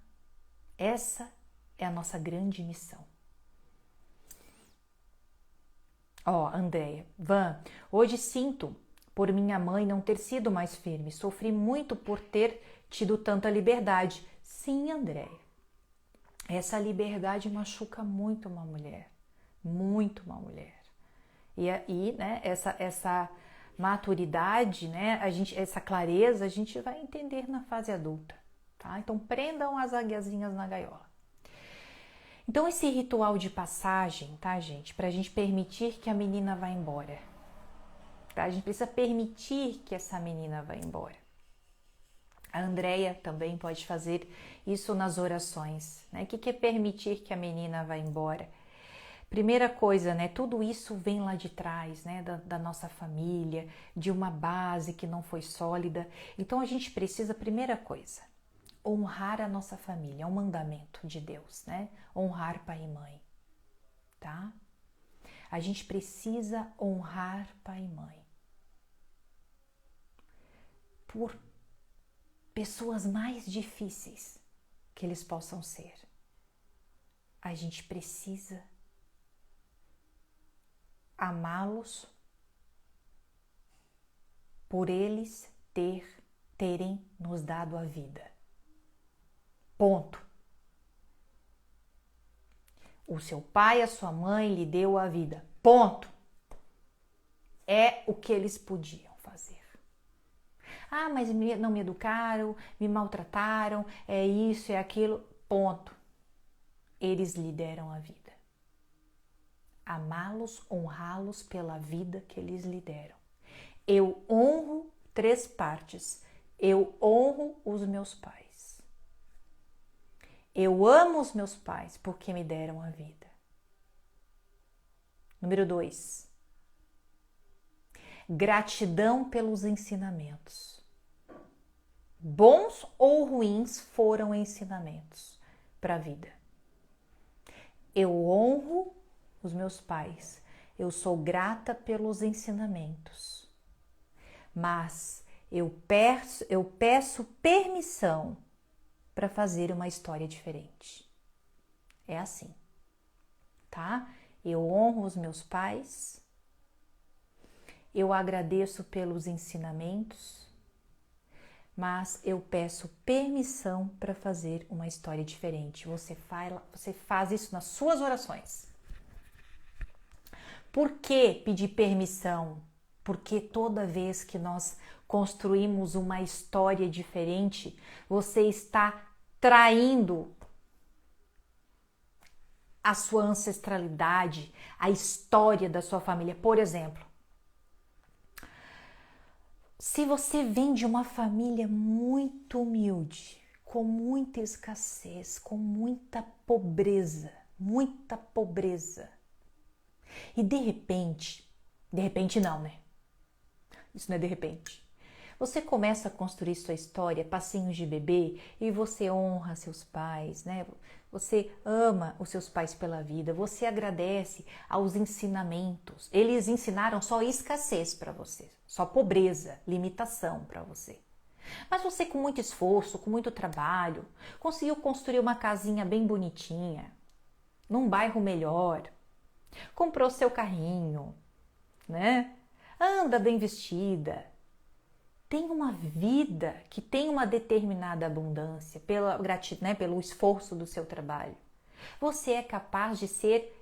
Essa é a nossa grande missão. Ó, Andréia, Van, hoje sinto por minha mãe não ter sido mais firme. Sofri muito por ter tido tanta liberdade. Sim, Andréia. Essa liberdade machuca muito uma mulher. Muito uma mulher. E aí, né, essa maturidade, né, essa clareza, a gente vai entender na fase adulta, tá? Então, prendam as águiazinhas na gaiola. Então, esse ritual de passagem, tá, gente? Pra gente permitir que a menina vá embora, tá? A gente precisa permitir que essa menina vá embora. A Andréia também pode fazer isso nas orações, né? O que é permitir que a menina vá embora? Primeira coisa, né? Tudo isso vem lá de trás, né? Da nossa família, de uma base que não foi sólida. Então a gente precisa, primeira coisa, honrar a nossa família. É um mandamento de Deus, né? Honrar pai e mãe, tá? A gente precisa honrar pai e mãe. Por pessoas mais difíceis que eles possam ser. A gente precisa amá-los por eles terem nos dado a vida. Ponto. O seu pai, a sua mãe lhe deu a vida. Ponto. É o que eles podiam fazer. Ah, mas não me educaram, me maltrataram, é isso, é aquilo. Ponto. Eles lhe deram a vida. Amá-los, honrá-los pela vida que eles lhe deram. Eu honro 3 partes. Eu honro os meus pais. Eu amo os meus pais porque me deram a vida. Número 2. Gratidão pelos ensinamentos. Bons ou ruins foram ensinamentos para a vida. Eu honro os meus pais. Eu sou grata pelos ensinamentos. Mas eu peço permissão para fazer uma história diferente. É assim, tá? Eu honro os meus pais. Eu agradeço pelos ensinamentos. Mas eu peço permissão para fazer uma história diferente. Você faz isso nas suas orações. Por que pedir permissão? Porque toda vez que nós construímos uma história diferente, você está traindo a sua ancestralidade, a história da sua família. Por exemplo, se você vem de uma família muito humilde, com muita escassez, com muita pobreza, e de repente não, né? Isso não é de repente. Você começa a construir sua história, passinhos de bebê, e você honra seus pais, né? Você ama os seus pais pela vida, você agradece aos ensinamentos. Eles ensinaram só escassez para você, só pobreza, limitação para você. Mas você, com muito esforço, com muito trabalho, conseguiu construir uma casinha bem bonitinha, num bairro melhor, comprou seu carrinho, né? Anda bem vestida, tem uma vida que tem uma determinada abundância pela gratidão, né, pelo esforço do seu trabalho. Você é capaz de ser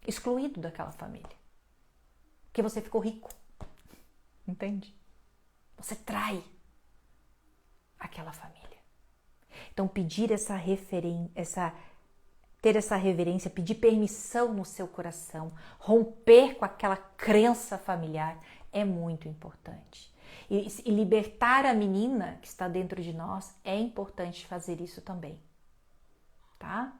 excluído daquela família, porque você ficou rico, entende? Você trai aquela família. Então, pedir ter essa reverência, pedir permissão no seu coração, romper com aquela crença familiar é muito importante. E libertar a menina que está dentro de nós é importante fazer isso também, tá?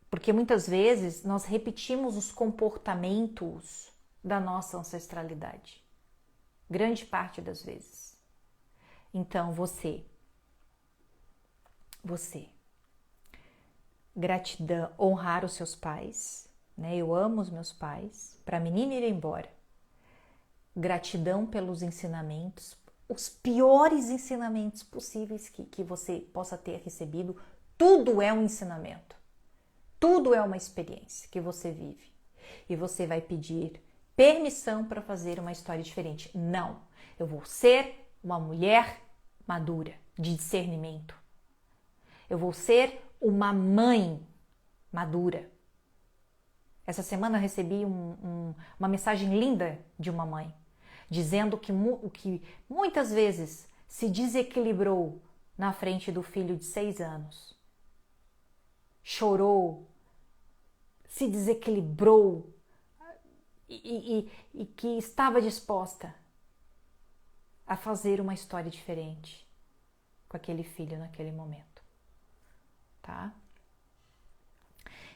Porque muitas vezes nós repetimos os comportamentos da nossa ancestralidade. Grande parte das vezes. Então, você, gratidão, honrar os seus pais, né? Eu amo os meus pais, para a menina ir embora. Gratidão pelos ensinamentos, os piores ensinamentos possíveis que você possa ter recebido. Tudo é um ensinamento, tudo é uma experiência que você vive. e você vai pedir permissão para fazer uma história diferente. Não, eu vou ser uma mulher madura, de discernimento. Eu vou ser uma mãe madura. Essa semana eu recebi uma mensagem linda de uma mãe, dizendo que muitas vezes se desequilibrou na frente do filho de 6 anos. Chorou, se desequilibrou e que estava disposta a fazer uma história diferente com aquele filho naquele momento, tá?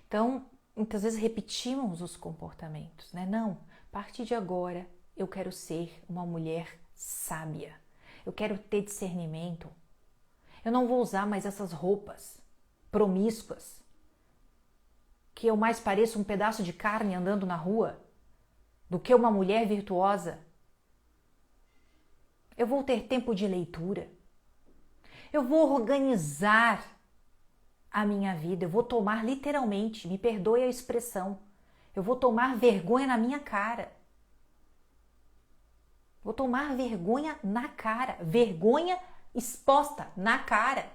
Então, muitas vezes repetimos os comportamentos, né? Não, a partir de agora eu quero ser uma mulher sábia. Eu quero ter discernimento. Eu não vou usar mais essas roupas promíscuas, que eu mais pareço um pedaço de carne andando na rua, do que uma mulher virtuosa. Eu vou ter tempo de leitura. Eu vou organizar a minha vida. Eu vou tomar literalmente, me perdoe a expressão, eu vou tomar vergonha na minha cara. Vou tomar vergonha na cara. Vergonha exposta na cara.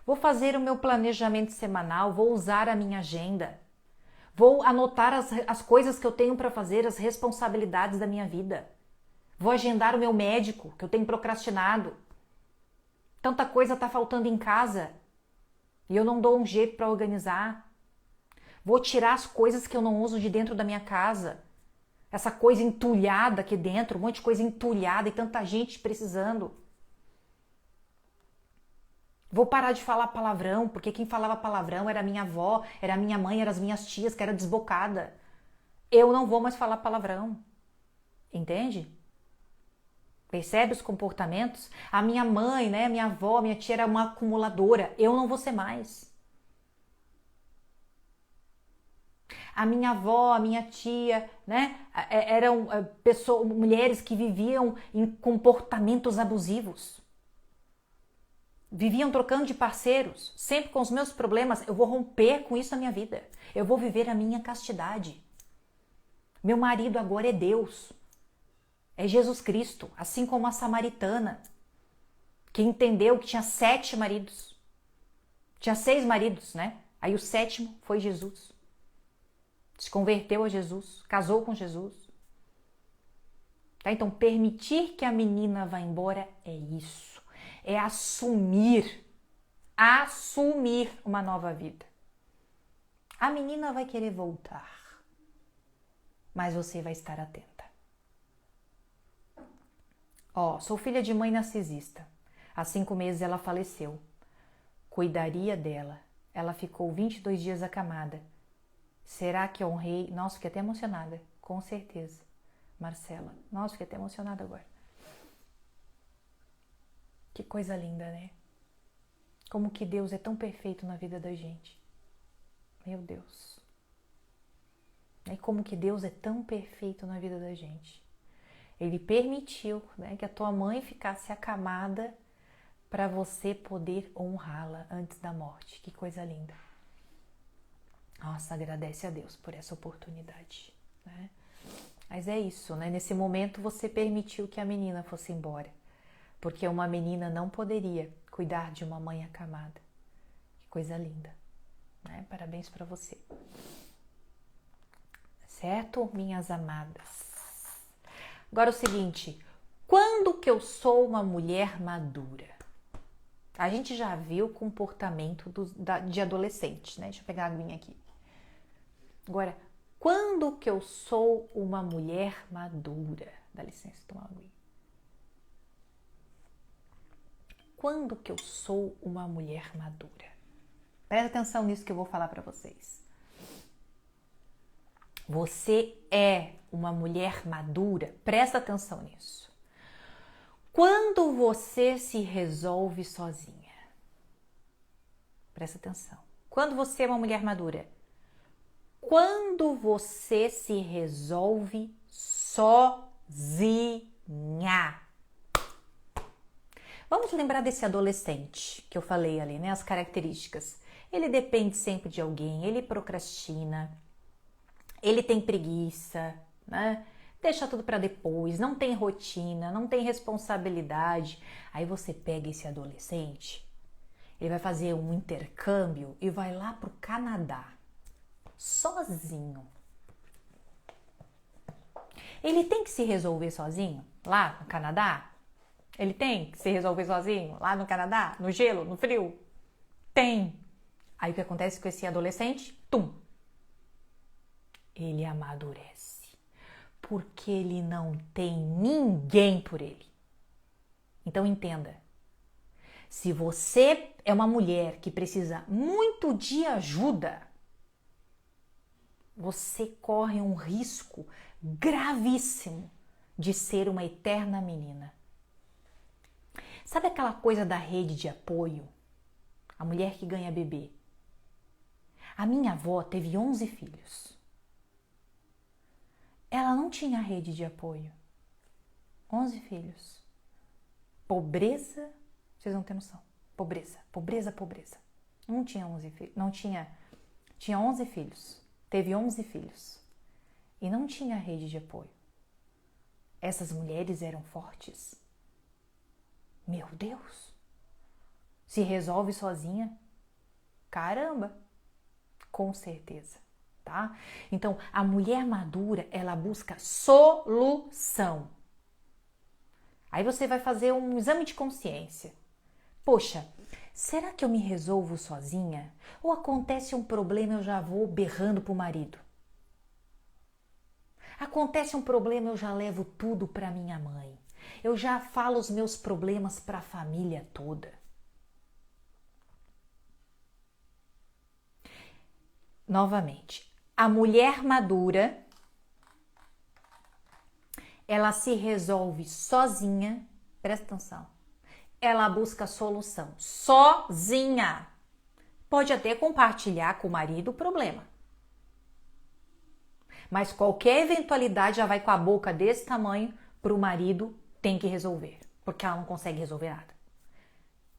Vou fazer o meu planejamento semanal, vou usar a minha agenda. Vou anotar as coisas que eu tenho para fazer, as responsabilidades da minha vida. Vou agendar o meu médico, que eu tenho procrastinado. Tanta coisa está faltando em casa e eu não dou um jeito para organizar. Vou tirar as coisas que eu não uso de dentro da minha casa. Essa coisa entulhada aqui dentro, um monte de coisa entulhada e tanta gente precisando. Vou parar de falar palavrão, porque quem falava palavrão era minha avó, era minha mãe, eram as minhas tias, que era desbocada. Eu não vou mais falar palavrão. Entende? Percebe os comportamentos? A minha mãe, né, minha avó, minha tia era uma acumuladora. Eu não vou ser mais. A minha avó, a minha tia, né, eram mulheres que viviam em comportamentos abusivos. Viviam trocando de parceiros, sempre com os meus problemas. Eu vou romper com isso na minha vida. Eu vou viver a minha castidade. Meu marido agora é Deus. É Jesus Cristo, assim como a samaritana, que entendeu que tinha 7 maridos. Tinha 6 maridos, né? Aí o 7º foi Jesus. Se converteu a Jesus, casou com Jesus. Tá? Então, permitir que a menina vá embora é isso. É assumir uma nova vida. A menina vai querer voltar, mas você vai estar atenta. Sou filha de mãe narcisista. Há 5 meses ela faleceu. Cuidaria dela. Ela ficou 22 dias acamada. Será que honrei? Nossa, fiquei até emocionada. Com certeza. Marcela. Nossa, fiquei até emocionada agora. Que coisa linda, né? Como que Deus é tão perfeito na vida da gente. Meu Deus. E como que Deus é tão perfeito na vida da gente. Ele permitiu, né, que a tua mãe ficasse acamada para você poder honrá-la antes da morte. Que coisa linda. Nossa, agradece a Deus por essa oportunidade, né? Mas é isso, né? Nesse momento você permitiu que a menina fosse embora. Porque uma menina não poderia cuidar de uma mãe acamada. Que coisa linda, né? Parabéns para você. Certo, minhas amadas? Agora o seguinte, quando que eu sou uma mulher madura? A gente já viu o comportamento de adolescente, né? Deixa eu pegar a aguinha aqui. Agora, quando que eu sou uma mulher madura? Dá licença, tomar uma aguinha. Quando que eu sou uma mulher madura? Presta atenção nisso que eu vou falar para vocês. Você é uma mulher madura? Presta atenção nisso. Quando você se resolve sozinha. Presta atenção. Quando você é uma mulher madura? Quando você se resolve sozinha. Vamos lembrar desse adolescente que eu falei ali, né? As características. Ele depende sempre de alguém, ele procrastina, ele tem preguiça, né? Deixa tudo para depois, não tem rotina, não tem responsabilidade. Aí você pega esse adolescente, ele vai fazer um intercâmbio e vai lá pro Canadá, sozinho. Ele tem que se resolver sozinho lá no Canadá? Ele tem que se resolver sozinho lá no Canadá, no gelo, no frio? Tem. Aí o que acontece com esse adolescente? Tum! Ele amadurece. Porque ele não tem ninguém por ele. Então entenda. Se você é uma mulher que precisa muito de ajuda, você corre um risco gravíssimo de ser uma eterna menina. Sabe aquela coisa da rede de apoio? A mulher que ganha bebê. A minha avó teve 11 filhos. Ela não tinha rede de apoio. 11 filhos. Pobreza, vocês não têm noção. Pobreza, pobreza, pobreza. Não tinha 11 filhos, tinha 11 filhos. Teve 11 filhos. E não tinha rede de apoio. Essas mulheres eram fortes. Meu Deus! Se resolve sozinha? Caramba! Com certeza, tá? Então, a mulher madura, ela busca solução. Aí você vai fazer um exame de consciência. Poxa, será que eu me resolvo sozinha? Ou acontece um problema e eu já vou berrando pro marido? Acontece um problema, eu já levo tudo para minha mãe. Eu já falo os meus problemas para a família toda. Novamente, a mulher madura, ela se resolve sozinha, presta atenção, ela busca solução sozinha. Pode até compartilhar com o marido o problema. Mas qualquer eventualidade já vai com a boca desse tamanho para o marido, tem que resolver, porque ela não consegue resolver nada.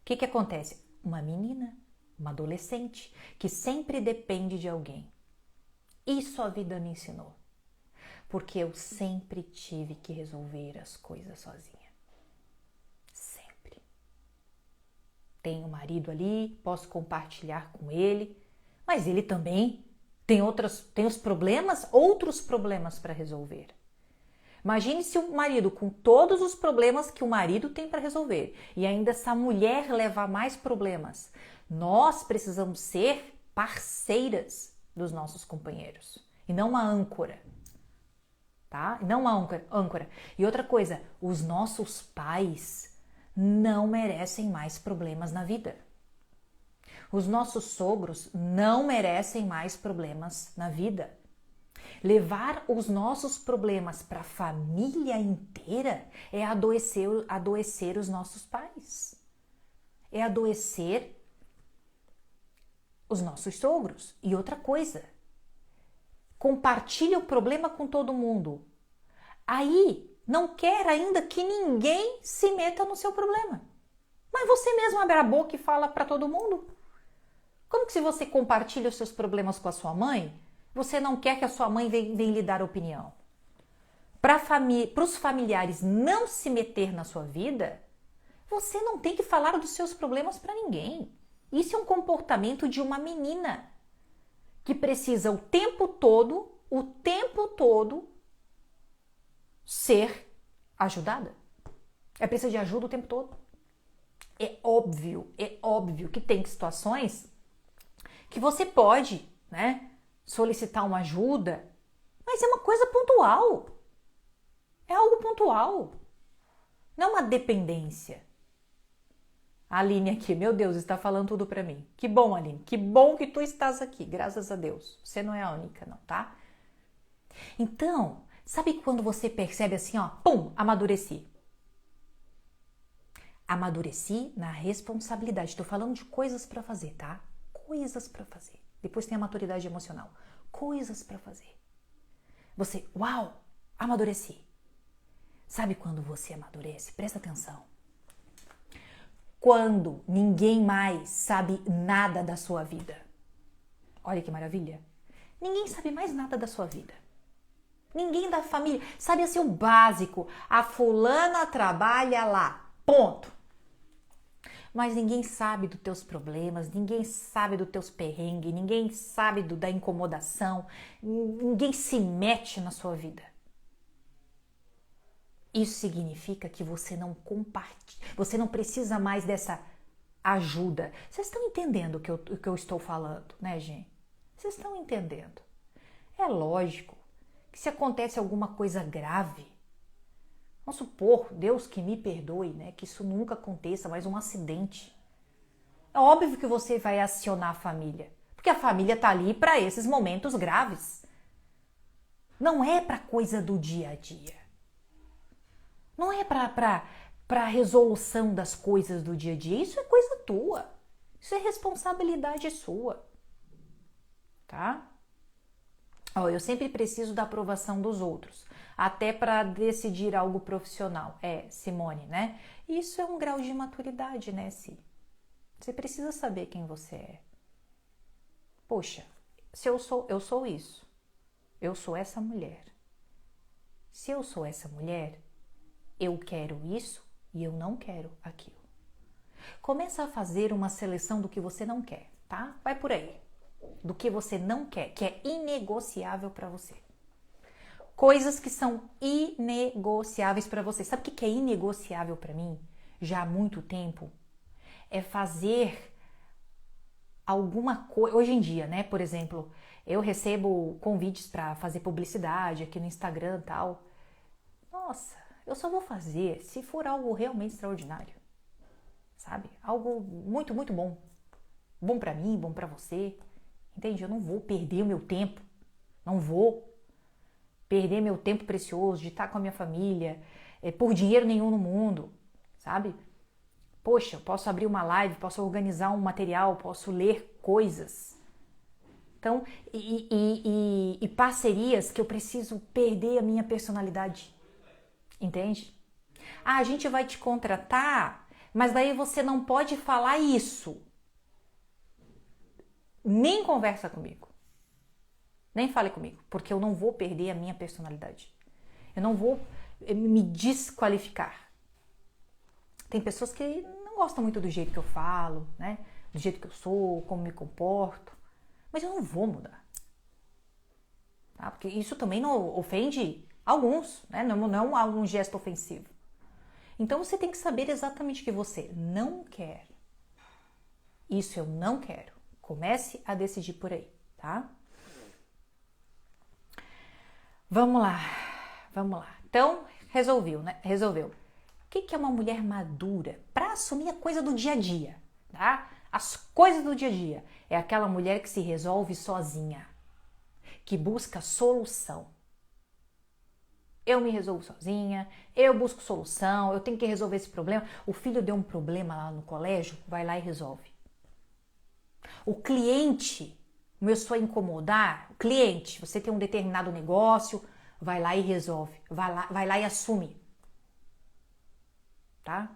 O que acontece? Uma menina, uma adolescente, que sempre depende de alguém. Isso a vida me ensinou. Porque eu sempre tive que resolver as coisas sozinha. Sempre. Tenho um marido ali, posso compartilhar com ele, mas ele também tem os problemas, outros problemas para resolver. Imagine se o marido, com todos os problemas que o marido tem para resolver, e ainda essa mulher leva mais problemas. Nós precisamos ser parceiras dos nossos companheiros, e não uma âncora, tá? E não uma âncora. E outra coisa, os nossos pais não merecem mais problemas na vida. Os nossos sogros não merecem mais problemas na vida. Levar os nossos problemas para a família inteira é adoecer os nossos pais. É adoecer os nossos sogros. E outra coisa, compartilha o problema com todo mundo. Aí não quer ainda que ninguém se meta no seu problema. Mas você mesmo abre a boca e fala para todo mundo. Como que se você compartilha os seus problemas com a sua mãe, você não quer que a sua mãe venha lhe dar opinião? Para os familiares não se meter na sua vida, você não tem que falar dos seus problemas para ninguém. Isso é um comportamento de uma menina que precisa o tempo todo ser ajudada. É preciso de ajuda o tempo todo. É óbvio que tem situações que você pode, né, solicitar uma ajuda, mas é uma coisa pontual. É algo pontual. Não é uma dependência. A Aline aqui, meu Deus, está falando tudo para mim. Que bom, Aline, que bom que tu estás aqui, graças a Deus. Você não é a única, não, tá? Então, sabe quando você percebe assim, ó, pum, amadureci. Amadureci na responsabilidade. Estou falando de coisas para fazer, tá? Coisas para fazer. Depois tem a maturidade emocional. Coisas para fazer. Você, uau, amadureci. Sabe quando você amadurece? Presta atenção. quando ninguém mais sabe nada da sua vida. Olha que maravilha. Ninguém sabe mais nada da sua vida. Ninguém da família sabe assim o básico. A fulana trabalha lá. Ponto. Mas ninguém sabe dos teus problemas, ninguém sabe dos teus perrengues, ninguém sabe da incomodação, ninguém se mete na sua vida. Isso significa que você não compartilha, você não precisa mais dessa ajuda. Vocês estão entendendo o que eu estou falando, né, gente? Vocês estão entendendo? É lógico que se acontece alguma coisa grave, vamos supor, Deus que me perdoe, né, que isso nunca aconteça, mas um acidente. É óbvio que você vai acionar a família, porque a família tá ali para esses momentos graves. Não é para coisa do dia a dia. Não é para resolução das coisas do dia a dia. Isso é coisa tua. Isso é responsabilidade sua. Tá? Ó, eu sempre preciso da aprovação dos outros, até para decidir algo profissional. Simone, né? Isso é um grau de maturidade, né, Si? Você precisa saber quem você é. Poxa, se eu sou isso. Eu sou essa mulher. Se eu sou essa mulher, eu quero isso e eu não quero aquilo. Começa a fazer uma seleção do que você não quer, tá? Vai por aí. Do que você não quer, que é inegociável para você. Coisas que são inegociáveis para você. Sabe o que é inegociável para mim? Já há muito tempo. É fazer alguma coisa. Hoje em dia, né? Por exemplo, eu recebo convites para fazer publicidade aqui no Instagram e tal. Nossa, eu só vou fazer se for algo realmente extraordinário. Sabe? Algo muito, muito bom. Bom para mim, bom para você. Entende? Eu não vou perder o meu tempo. Não vou perder meu tempo precioso de estar com a minha família por dinheiro nenhum no mundo, sabe? Poxa, eu posso abrir uma live, posso organizar um material, posso ler coisas. Então, e parcerias que eu preciso perder a minha personalidade. Entende? Ah, a gente vai te contratar, mas daí você não pode falar isso. Nem conversa comigo. Nem fale comigo, porque eu não vou perder a minha personalidade. Eu não vou me desqualificar. Tem pessoas que não gostam muito do jeito que eu falo, né? Do jeito que eu sou, como me comporto. Mas eu não vou mudar. Tá? Porque isso também não ofende alguns, né? Não é um gesto ofensivo. Então você tem que saber exatamente o que você não quer. Isso eu não quero. Comece a decidir por aí, tá? Vamos lá. Então, resolveu, né? Resolveu. O que é uma mulher madura? Para assumir a coisa do dia a dia, tá? As coisas do dia a dia. É aquela mulher que se resolve sozinha, que busca solução. Eu me resolvo sozinha, eu busco solução, eu tenho que resolver esse problema. O filho deu um problema lá no colégio, vai lá e resolve. O cliente começou a incomodar, o cliente, você tem um determinado negócio, vai lá e resolve, vai lá e assume. Tá?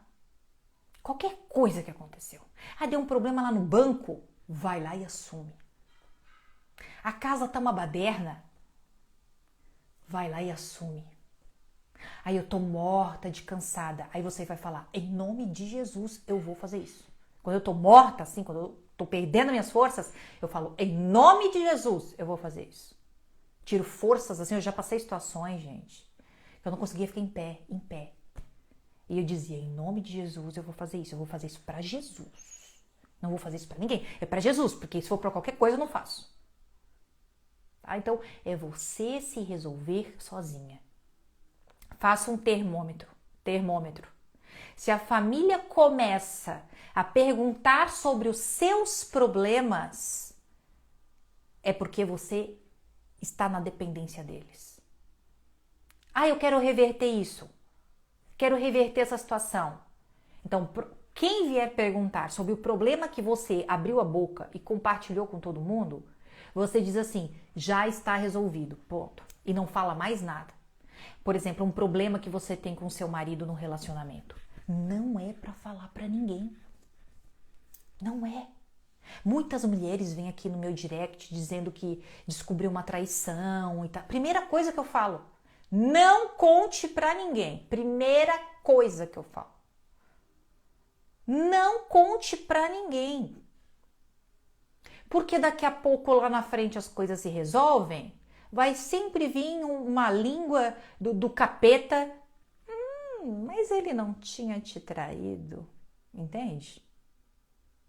Qualquer coisa que aconteceu. Ah, deu um problema lá no banco, vai lá e assume. A casa tá uma baderna, vai lá e assume. Aí eu tô morta de cansada, aí você vai falar, em nome de Jesus eu vou fazer isso. Quando eu tô morta, assim, quando eu tô perdendo minhas forças, eu falo, em nome de Jesus, eu vou fazer isso. Tiro forças, assim, eu já passei situações, gente, que eu não conseguia ficar em pé. E eu dizia, em nome de Jesus, eu vou fazer isso pra Jesus. Não vou fazer isso pra ninguém, é pra Jesus, porque se for pra qualquer coisa, eu não faço. Tá? Então, é você se resolver sozinha. Faça um termômetro. Se a família começa a perguntar sobre os seus problemas, é porque você está na dependência deles. Ah, eu quero reverter isso. Quero reverter essa situação. Então, quem vier perguntar sobre o problema que você abriu a boca e compartilhou com todo mundo, você diz assim, já está resolvido, ponto. E não fala mais nada. Por exemplo, um problema que você tem com seu marido no relacionamento. Não é para falar para ninguém. Não é. Muitas mulheres vêm aqui no meu direct dizendo que descobriu uma traição e tal. Primeira coisa que eu falo, não conte pra ninguém. Primeira coisa que eu falo. Não conte pra ninguém. Porque daqui a pouco lá na frente as coisas se resolvem, vai sempre vir uma língua do capeta. Mas ele não tinha te traído, entende?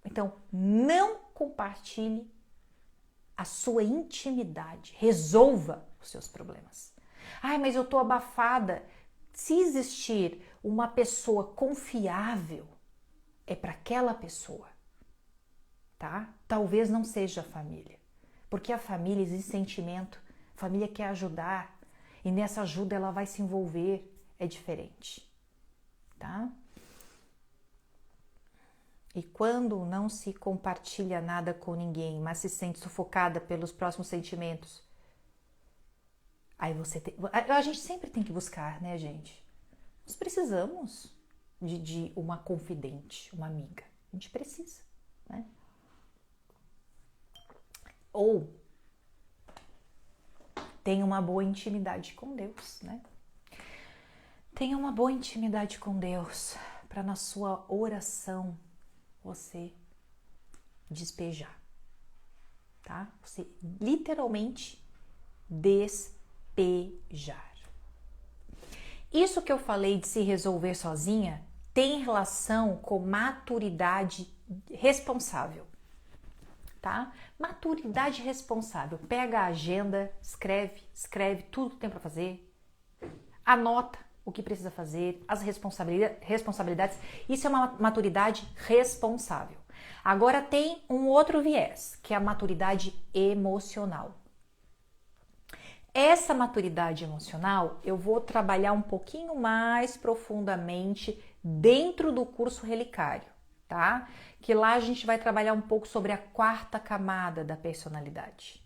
Então, não compartilhe a sua intimidade. Resolva os seus problemas. Ai, mas eu tô abafada. Se existir uma pessoa confiável, é para aquela pessoa, tá? Talvez não seja a família. Porque a família existe sentimento, a família quer ajudar e nessa ajuda ela vai se envolver, é diferente, tá? E quando não se compartilha nada com ninguém, mas se sente sufocada pelos próximos sentimentos, aí a gente sempre tem que buscar, né, gente? Nós precisamos de uma confidente, uma amiga. A gente precisa, né? Ou tenha uma boa intimidade com Deus, né? Tenha uma boa intimidade com Deus para na sua oração você despejar, tá? Você literalmente despejar. Isso que eu falei de se resolver sozinha tem relação com maturidade responsável, tá? Maturidade responsável. Pega a agenda, escreve tudo que tem para fazer, anota o que precisa fazer, as responsabilidades. Isso é uma maturidade responsável. Agora tem um outro viés, que é a maturidade emocional. Essa maturidade emocional eu vou trabalhar um pouquinho mais profundamente dentro do curso Relicário, tá? Que lá a gente vai trabalhar um pouco sobre a quarta camada da personalidade.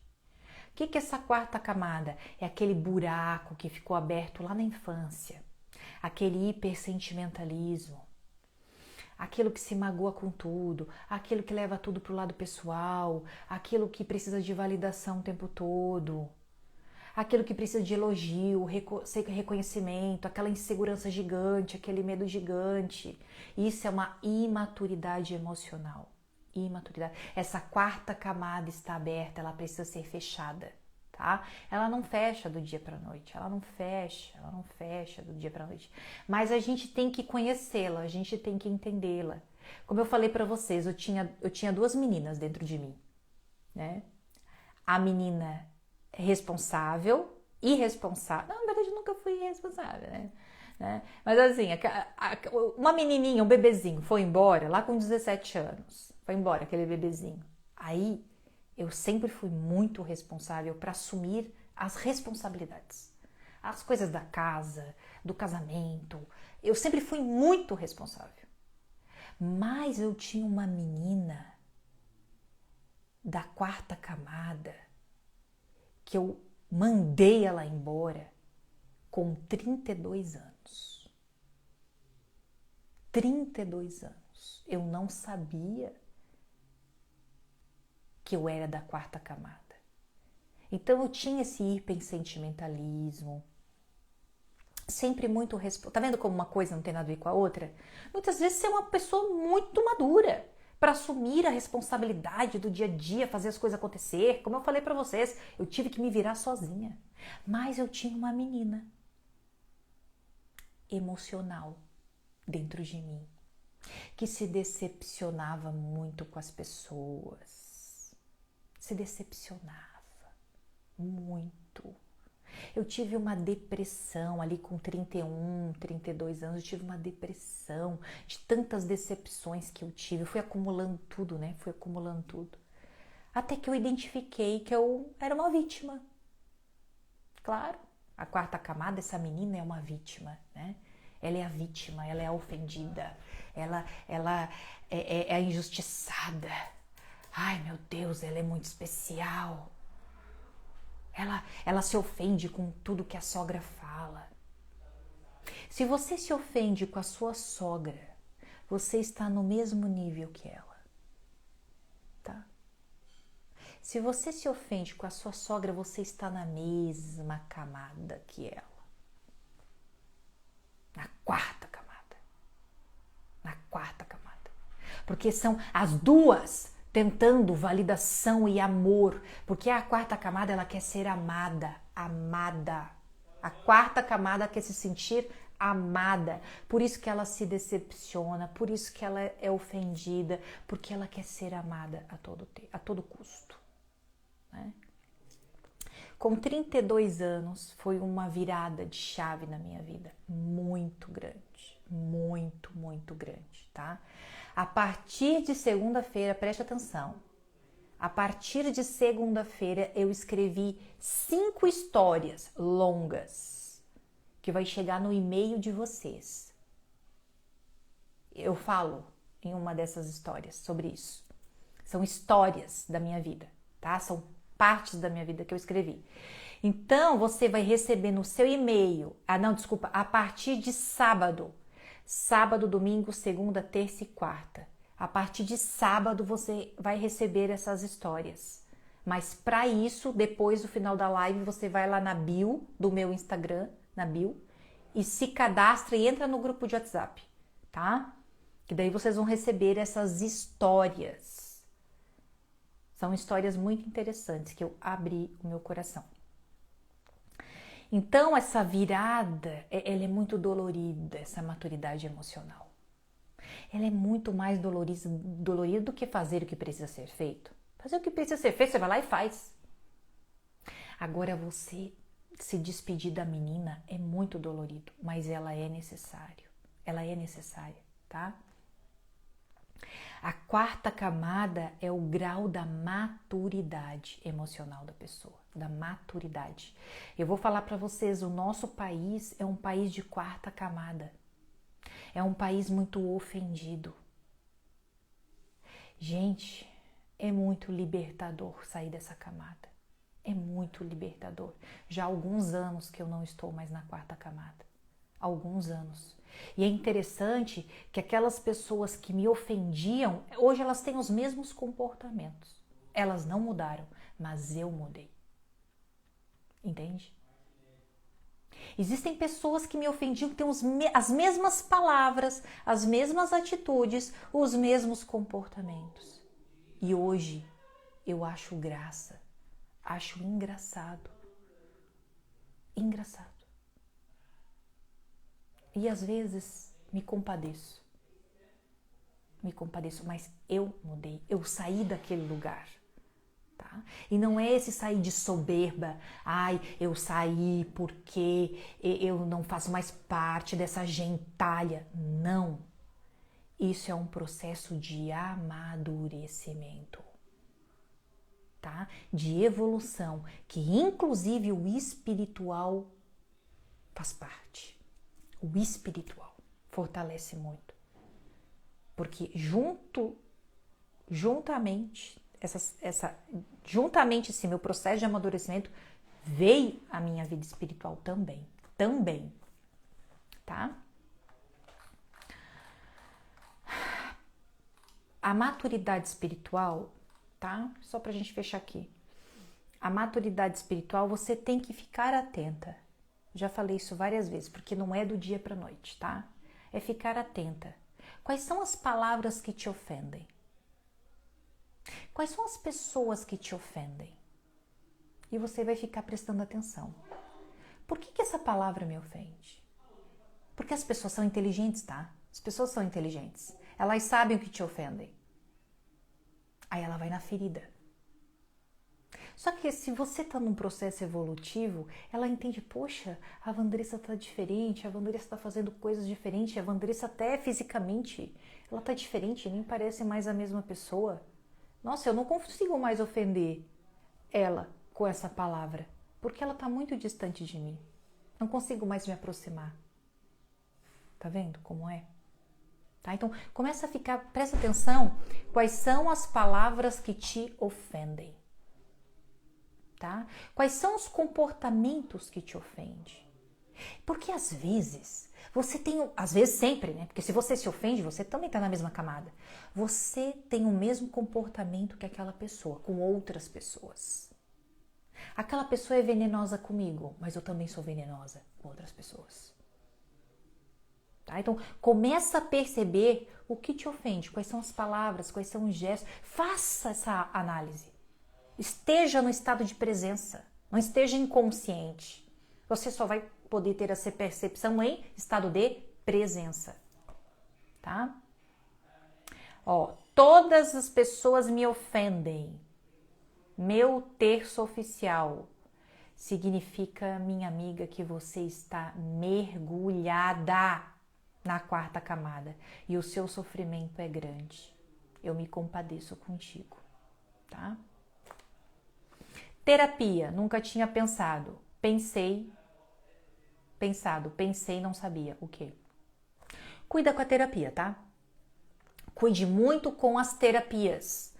O que é essa quarta camada? É aquele buraco que ficou aberto lá na infância, aquele hipersentimentalismo, aquilo que se magoa com tudo, aquilo que leva tudo para o lado pessoal, aquilo que precisa de validação o tempo todo, aquilo que precisa de elogio, reconhecimento, aquela insegurança gigante, aquele medo gigante. Isso é uma imaturidade emocional. Imaturidade. Essa quarta camada está aberta, ela precisa ser fechada, tá? Ela não fecha do dia para a noite, ela não fecha do dia para a noite. Mas a gente tem que conhecê-la, a gente tem que entendê-la. Como eu falei para vocês, eu tinha duas meninas dentro de mim, né? A menina responsável, irresponsável. Não, na verdade, eu nunca fui irresponsável, né? Mas assim, uma menininha, um bebezinho, foi embora lá com 17 anos. Foi embora aquele bebezinho. Aí, eu sempre fui muito responsável para assumir as responsabilidades. As coisas da casa, do casamento. Eu sempre fui muito responsável. Mas eu tinha uma menina da quarta camada que eu mandei ela embora com 32 anos. 32 anos. Eu não sabia que eu era da quarta camada. Então eu tinha esse hipersentimentalismo, sempre muito responsável. Tá vendo como uma coisa não tem nada a ver com a outra? Muitas vezes você é uma pessoa muito madura para assumir a responsabilidade do dia a dia, fazer as coisas acontecer. Como eu falei para vocês, eu tive que me virar sozinha. Mas eu tinha uma menina emocional dentro de mim, que se decepcionava muito com as pessoas. Se decepcionava muito. Eu tive uma depressão ali com 31, 32 anos, eu tive uma depressão de tantas decepções que eu tive. Eu fui acumulando tudo, né? Fui acumulando tudo. Até que eu identifiquei que eu era uma vítima. Claro, a quarta camada, essa menina é uma vítima, né? Ela é a vítima, ela é a ofendida, ela é a injustiçada. Ai, meu Deus, ela é muito especial. Ela se ofende com tudo que a sogra fala. Se você se ofende com a sua sogra, você está no mesmo nível que ela. Se você se ofende com a sua sogra, você está na mesma camada que ela. Na quarta camada. Na quarta camada. Porque são as duas tentando validação e amor. Porque a quarta camada, ela quer ser amada. Amada. A quarta camada quer se sentir amada. Por isso que ela se decepciona. Por isso que ela é ofendida. Porque ela quer ser amada a todo custo. Né? Com 32 anos, foi uma virada de chave na minha vida. Muito grande. Muito, muito grande, tá? A partir de segunda-feira, preste atenção. A partir de segunda-feira, eu escrevi 5 histórias longas que vai chegar no e-mail de vocês. Eu falo em uma dessas histórias sobre isso. São histórias da minha vida, tá? São partes da minha vida que eu escrevi. Então, você vai receber no seu e-mail, a partir de sábado, domingo, segunda, terça e quarta. A partir de sábado você vai receber essas histórias. Mas para isso, depois do final da live, você vai lá na bio do meu Instagram, na bio, e se cadastra e entra no grupo de WhatsApp, tá? Que daí vocês vão receber essas histórias. São histórias muito interessantes que eu abri o meu coração. Então, essa virada, ela é muito dolorida, essa maturidade emocional. Ela é muito mais dolorida do que fazer o que precisa ser feito. Fazer o que precisa ser feito, você vai lá e faz. Agora, você se despedir da menina é muito dolorido, mas ela é necessário. Ela é necessária, tá? A quarta camada é o grau da maturidade emocional da pessoa, da maturidade. Eu vou falar para vocês, o nosso país é um país de quarta camada. É um país muito ofendido. Gente, é muito libertador sair dessa camada. É muito libertador. Já há alguns anos que eu não estou mais na quarta camada. Alguns anos. E é interessante que aquelas pessoas que me ofendiam, hoje elas têm os mesmos comportamentos. Elas não mudaram, mas eu mudei. Entende? Existem pessoas que me ofendiam que têm as mesmas palavras, as mesmas atitudes, os mesmos comportamentos. E hoje eu acho graça, acho engraçado. Engraçado. E às vezes me compadeço, mas eu mudei, eu saí daquele lugar, tá? E não é esse sair de soberba, eu saí porque eu não faço mais parte dessa gentalha, não. Isso é um processo de amadurecimento, tá? De evolução, que inclusive o espiritual faz parte. O espiritual fortalece muito. Porque juntamente esse meu processo de amadurecimento veio a minha vida espiritual também, tá? A maturidade espiritual, tá? Só pra gente fechar aqui. A maturidade espiritual, você tem que ficar atenta. Já falei isso várias vezes, porque não é do dia para a noite, tá? É ficar atenta. Quais são as palavras que te ofendem? Quais são as pessoas que te ofendem? E você vai ficar prestando atenção. Por que essa palavra me ofende? Porque as pessoas são inteligentes, tá? As pessoas são inteligentes. Elas sabem o que te ofendem. Aí ela vai na ferida. Só que se você está num processo evolutivo, ela entende, poxa, a Vandressa está diferente, a Vandressa está fazendo coisas diferentes, a Vandressa até fisicamente, ela está diferente, nem parece mais a mesma pessoa. Nossa, eu não consigo mais ofender ela com essa palavra, porque ela está muito distante de mim. Não consigo mais me aproximar. Tá vendo como é? Tá? Então, começa a presta atenção, quais são as palavras que te ofendem. Tá? Quais são os comportamentos que te ofendem? Porque às vezes Você tem, às vezes sempre, né? Porque se você se ofende, você também está na mesma camada. Você tem o mesmo comportamento que aquela pessoa, com outras pessoas. Aquela pessoa é venenosa comigo, mas eu também sou venenosa com outras pessoas. Tá? Então, começa a perceber o que te ofende, quais são as palavras, quais são os gestos. Faça essa análise. Esteja no estado de presença, não esteja inconsciente. Você só vai poder ter essa percepção em estado de presença, tá? Ó, todas as pessoas me ofendem. Meu terço oficial significa, minha amiga, que você está mergulhada na quarta camada e o seu sofrimento é grande. Eu me compadeço contigo, tá? Terapia, nunca tinha pensado. Pensei, não sabia o quê? Cuida com a terapia, tá? Cuide muito com as terapias.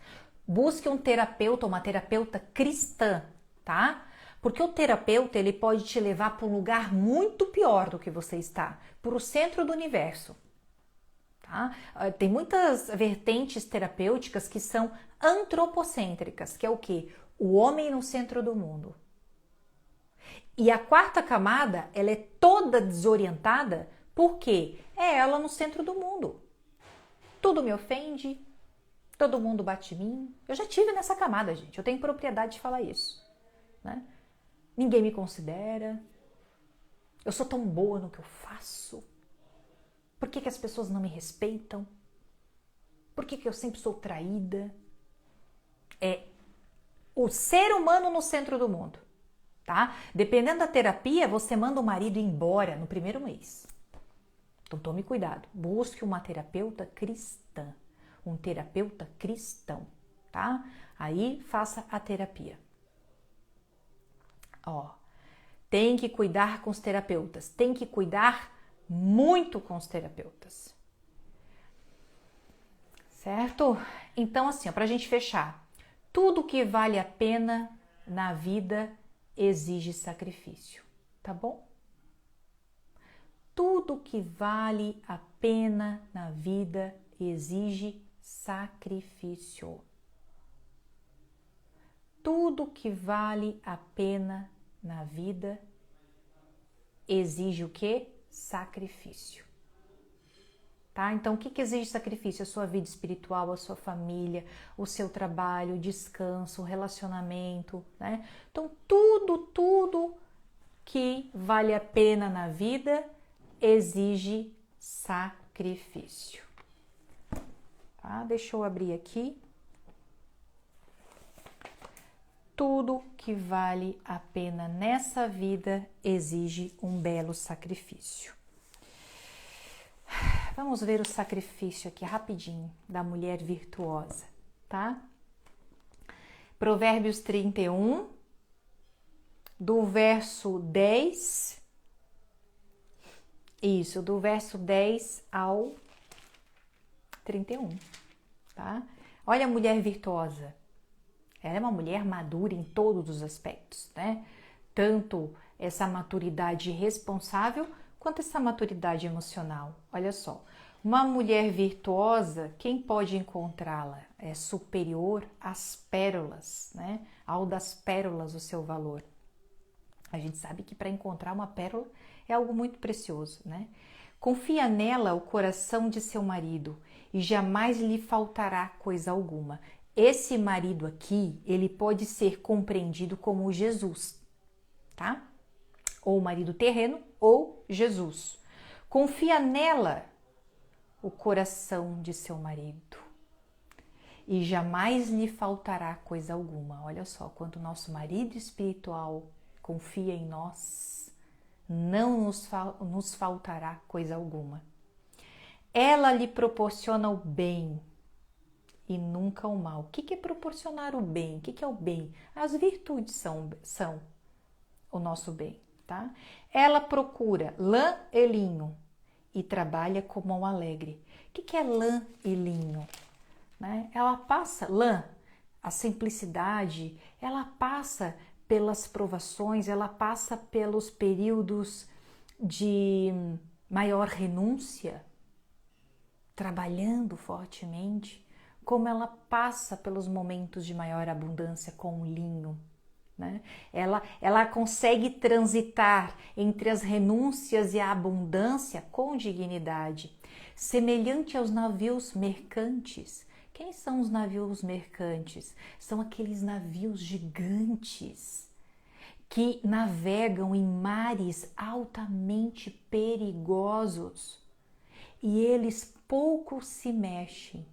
Busque um terapeuta, uma terapeuta cristã, tá? Porque o terapeuta, ele pode te levar para um lugar muito pior do que você está, para o centro do universo. Tá? Tem muitas vertentes terapêuticas que são antropocêntricas, que é o quê? O homem no centro do mundo. E a quarta camada, ela é toda desorientada, porque é ela no centro do mundo. Tudo me ofende, todo mundo bate em mim. Eu já tive nessa camada, gente. Eu tenho propriedade de falar isso, né? Ninguém me considera. Eu sou tão boa no que eu faço. Por que as pessoas não me respeitam? Por que eu sempre sou traída? É o ser humano no centro do mundo, tá? Dependendo da terapia, você manda o marido embora no primeiro mês. Então tome cuidado. Busque uma terapeuta cristã. Um terapeuta cristão, tá? Aí faça a terapia. Ó, tem que cuidar com os terapeutas. Tem que cuidar muito com os terapeutas. Certo? Então, assim, para a gente fechar. Tudo que vale a pena na vida exige sacrifício, tá bom? Tudo que vale a pena na vida exige sacrifício. Tudo que vale a pena na vida exige o quê? Sacrifício. Tá? Então, o que exige sacrifício? A sua vida espiritual, a sua família, o seu trabalho, o descanso, o relacionamento, né? Então, tudo que vale a pena na vida exige sacrifício. Tá? Deixa eu abrir aqui. Tudo que vale a pena nessa vida exige um belo sacrifício. Vamos ver o sacrifício aqui rapidinho da mulher virtuosa, tá? Provérbios 31, do verso 10. Isso, do verso 10 ao 31, tá? Olha a mulher virtuosa. Ela é uma mulher madura em todos os aspectos, né? Tanto essa maturidade responsável quanto essa maturidade emocional. Olha só, uma mulher virtuosa, quem pode encontrá-la? É superior às pérolas, né? Ao das pérolas o seu valor. A gente sabe que para encontrar uma pérola é algo muito precioso, né? Confia nela o coração de seu marido e jamais lhe faltará coisa alguma. Esse marido aqui, ele pode ser compreendido como Jesus, tá? Ou o marido terreno ou Jesus. Confia nela o coração de seu marido e jamais lhe faltará coisa alguma. Olha só, quando o nosso marido espiritual confia em nós, não nos faltará coisa alguma. Ela lhe proporciona o bem e nunca o mal. O que é proporcionar o bem? O que é o bem? As virtudes são o nosso bem, tá? Ela procura lã e linho e trabalha com mão alegre. O que é lã e linho? Né? Ela passa, lã, a simplicidade, ela passa pelas provações, ela passa pelos períodos de maior renúncia, trabalhando fortemente, como ela passa pelos momentos de maior abundância com o linho, né? Ela consegue transitar entre as renúncias e a abundância com dignidade, semelhante aos navios mercantes. Quem são os navios mercantes? São aqueles navios gigantes que navegam em mares altamente perigosos e eles pouco se mexem.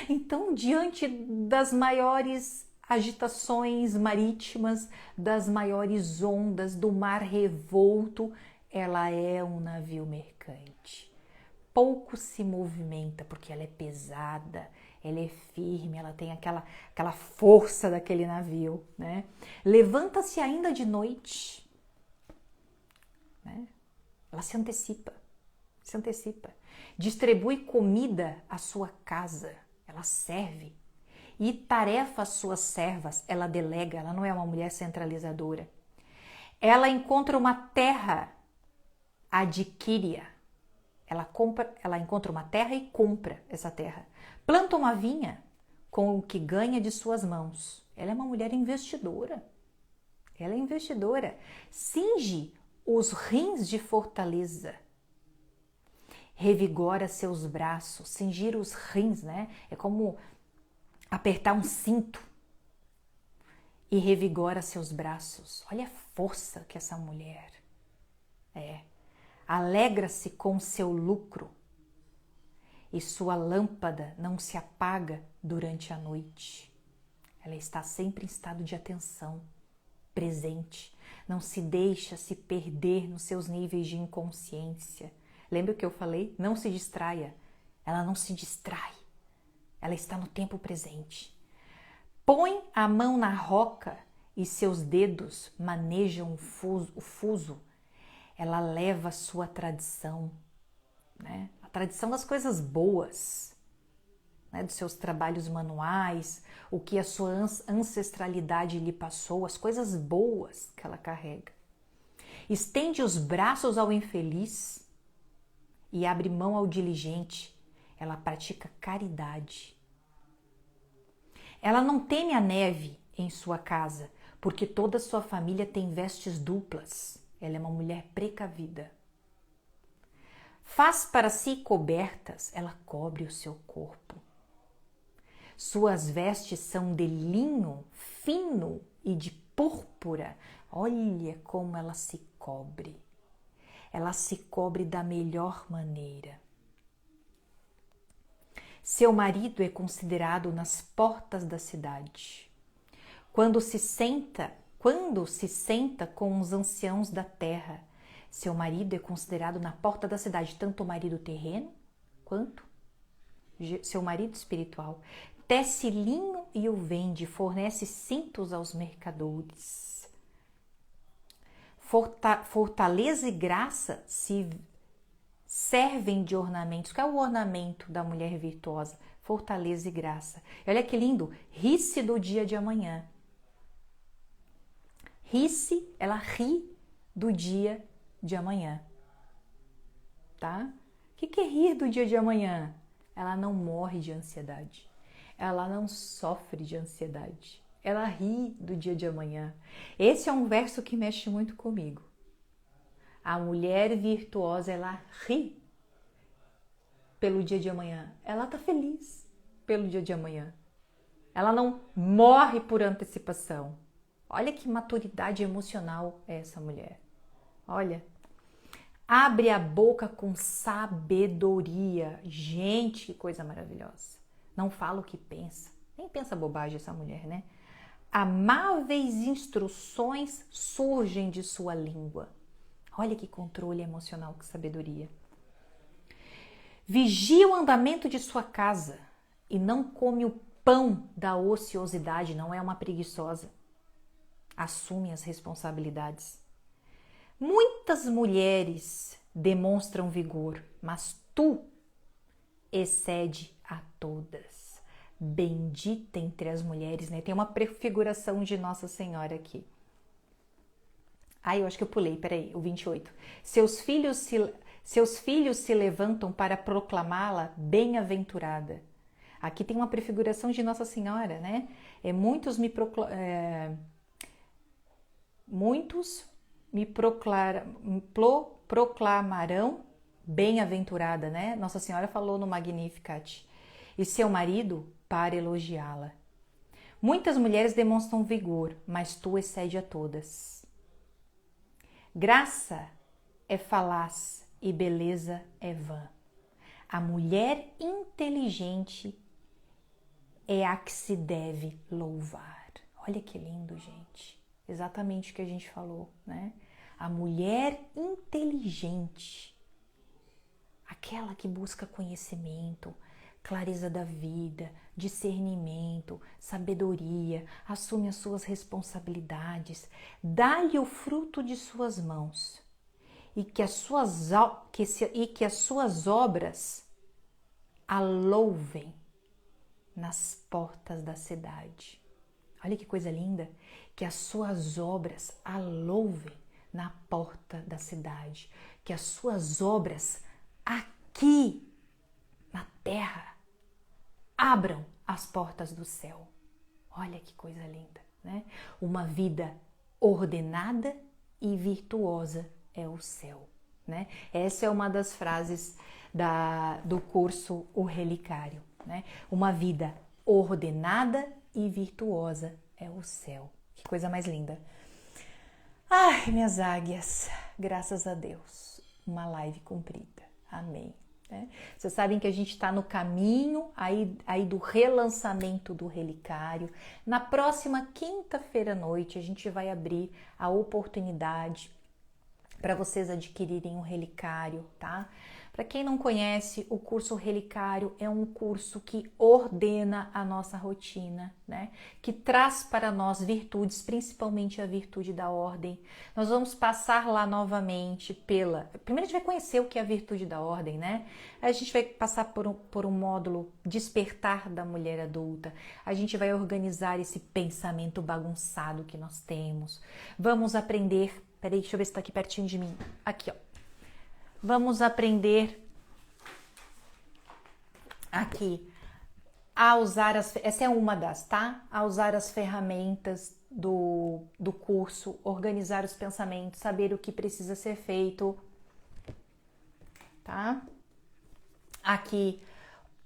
Então, diante das maiores agitações marítimas, das maiores ondas, do mar revolto, ela é um navio mercante. Pouco se movimenta porque ela é pesada, ela é firme, ela tem aquela força daquele navio, né? Levanta-se ainda de noite, né? Ela se antecipa. Distribui comida à sua casa, ela serve. E tarefa às suas servas, ela delega, ela não é uma mulher centralizadora. Ela encontra uma terra, adquire-a. Ela encontra uma terra e compra essa terra. Planta uma vinha com o que ganha de suas mãos. Ela é uma mulher investidora. Ela é investidora. Cinge os rins de fortaleza. Revigora seus braços. Cingir os rins, né? É como apertar um cinto. E revigora seus braços. Olha a força que essa mulher é. Alegra-se com seu lucro. E sua lâmpada não se apaga durante a noite. Ela está sempre em estado de atenção, presente. Não se deixa se perder nos seus níveis de inconsciência. Lembra o que eu falei? Não se distraia. Ela não se distrai. Ela está no tempo presente. Põe a mão na roca e seus dedos manejam o fuso. Ela leva a sua tradição, né? A tradição das coisas boas, né? Dos seus trabalhos manuais, o que a sua ancestralidade lhe passou, as coisas boas que ela carrega. Estende os braços ao infeliz e abre mão ao diligente. Ela pratica caridade. Ela não teme a neve em sua casa, porque toda a sua família tem vestes duplas. Ela é uma mulher precavida. Faz para si cobertas, ela cobre o seu corpo. Suas vestes são de linho fino e de púrpura. Olha como ela se cobre. Ela se cobre da melhor maneira. Seu marido é considerado nas portas da cidade. Quando se senta com os anciãos da terra, seu marido é considerado na porta da cidade, tanto o marido terreno quanto seu marido espiritual. Tece linho e o vende, fornece cintos aos mercadores. Fortaleza e graça se servem de ornamentos. Qual é o ornamento da mulher virtuosa? Fortaleza e graça. Olha que lindo, ri-se do dia de amanhã. Ri-se, ela ri do dia de amanhã, tá? O que é rir do dia de amanhã? Ela não morre de ansiedade, ela não sofre de ansiedade, ela ri do dia de amanhã. Esse é um verso que mexe muito comigo. A mulher virtuosa, ela ri pelo dia de amanhã, ela tá feliz pelo dia de amanhã, ela não morre por antecipação. Olha que maturidade emocional é essa mulher. Olha, abre a boca com sabedoria. Gente, que coisa maravilhosa. Não fala o que pensa. Nem pensa bobagem essa mulher, né? Amáveis instruções surgem de sua língua. Olha que controle emocional, que sabedoria. Vigia o andamento de sua casa e não come o pão da ociosidade, não é uma preguiçosa. Assume as responsabilidades. Muitas mulheres demonstram vigor, mas tu excede a todas. Bendita entre as mulheres, né? Tem uma prefiguração de Nossa Senhora aqui. Eu acho que eu pulei, peraí, o 28. Seus filhos Seus filhos se levantam para proclamá-la bem-aventurada. Aqui tem uma prefiguração de Nossa Senhora, né? Muitos me proclamarão bem-aventurada, né? Nossa Senhora falou no Magnificat. E seu marido para elogiá-la. Muitas mulheres demonstram vigor, mas tu excede a todas. Graça é falaz e beleza é vã. A mulher inteligente é a que se deve louvar. Olha que lindo, gente. Exatamente o que a gente falou, né? A mulher inteligente, aquela que busca conhecimento, clareza da vida, discernimento, sabedoria, assume as suas responsabilidades, dá-lhe o fruto de suas mãos e que as suas obras a louvem nas portas da cidade. Olha que coisa linda, que as suas obras a louvem na porta da cidade, que as suas obras aqui na terra abram as portas do céu. Olha que coisa linda, né? Uma vida ordenada e virtuosa é o céu, né? Essa é uma das frases do curso O Relicário, né? Uma vida ordenada e virtuosa é o céu. Que coisa mais linda. Ai, minhas águias, graças a Deus, uma live cumprida. Amém. Vocês sabem que a gente está no caminho aí do relançamento do Relicário. Na próxima quinta-feira à noite a gente vai abrir a oportunidade para vocês adquirirem um Relicário, tá? Para quem não conhece, o curso Relicário é um curso que ordena a nossa rotina, né? Que traz para nós virtudes, principalmente a virtude da ordem. Nós vamos passar lá novamente Primeiro a gente vai conhecer o que é a virtude da ordem, né? A gente vai passar por um módulo Despertar da Mulher Adulta. A gente vai organizar esse pensamento bagunçado que nós temos. Vamos aprender... Peraí, deixa eu ver se está aqui pertinho de mim. Aqui, ó. Vamos aprender aqui a usar essa é uma das, tá? A usar as ferramentas do curso, organizar os pensamentos, saber o que precisa ser feito, tá? Aqui,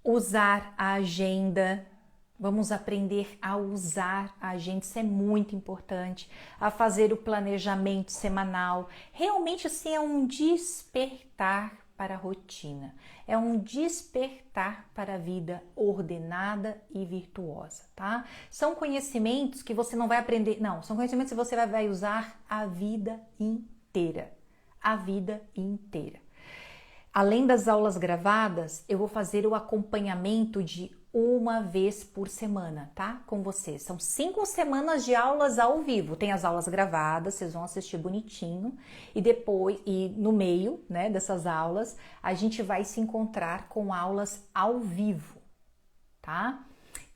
usar a agenda. Vamos aprender a usar a agenda, isso é muito importante, a fazer o planejamento semanal. Realmente, assim, é um despertar para a rotina, é um despertar para a vida ordenada e virtuosa, tá? São conhecimentos que você não vai aprender, não, são conhecimentos que você vai usar a vida inteira, a vida inteira. Além das aulas gravadas, eu vou fazer o acompanhamento de uma vez por semana, tá? Com vocês. São 5 semanas de aulas ao vivo. Tem as aulas gravadas, vocês vão assistir bonitinho. E depois, no meio, né, dessas aulas, a gente vai se encontrar com aulas ao vivo, tá?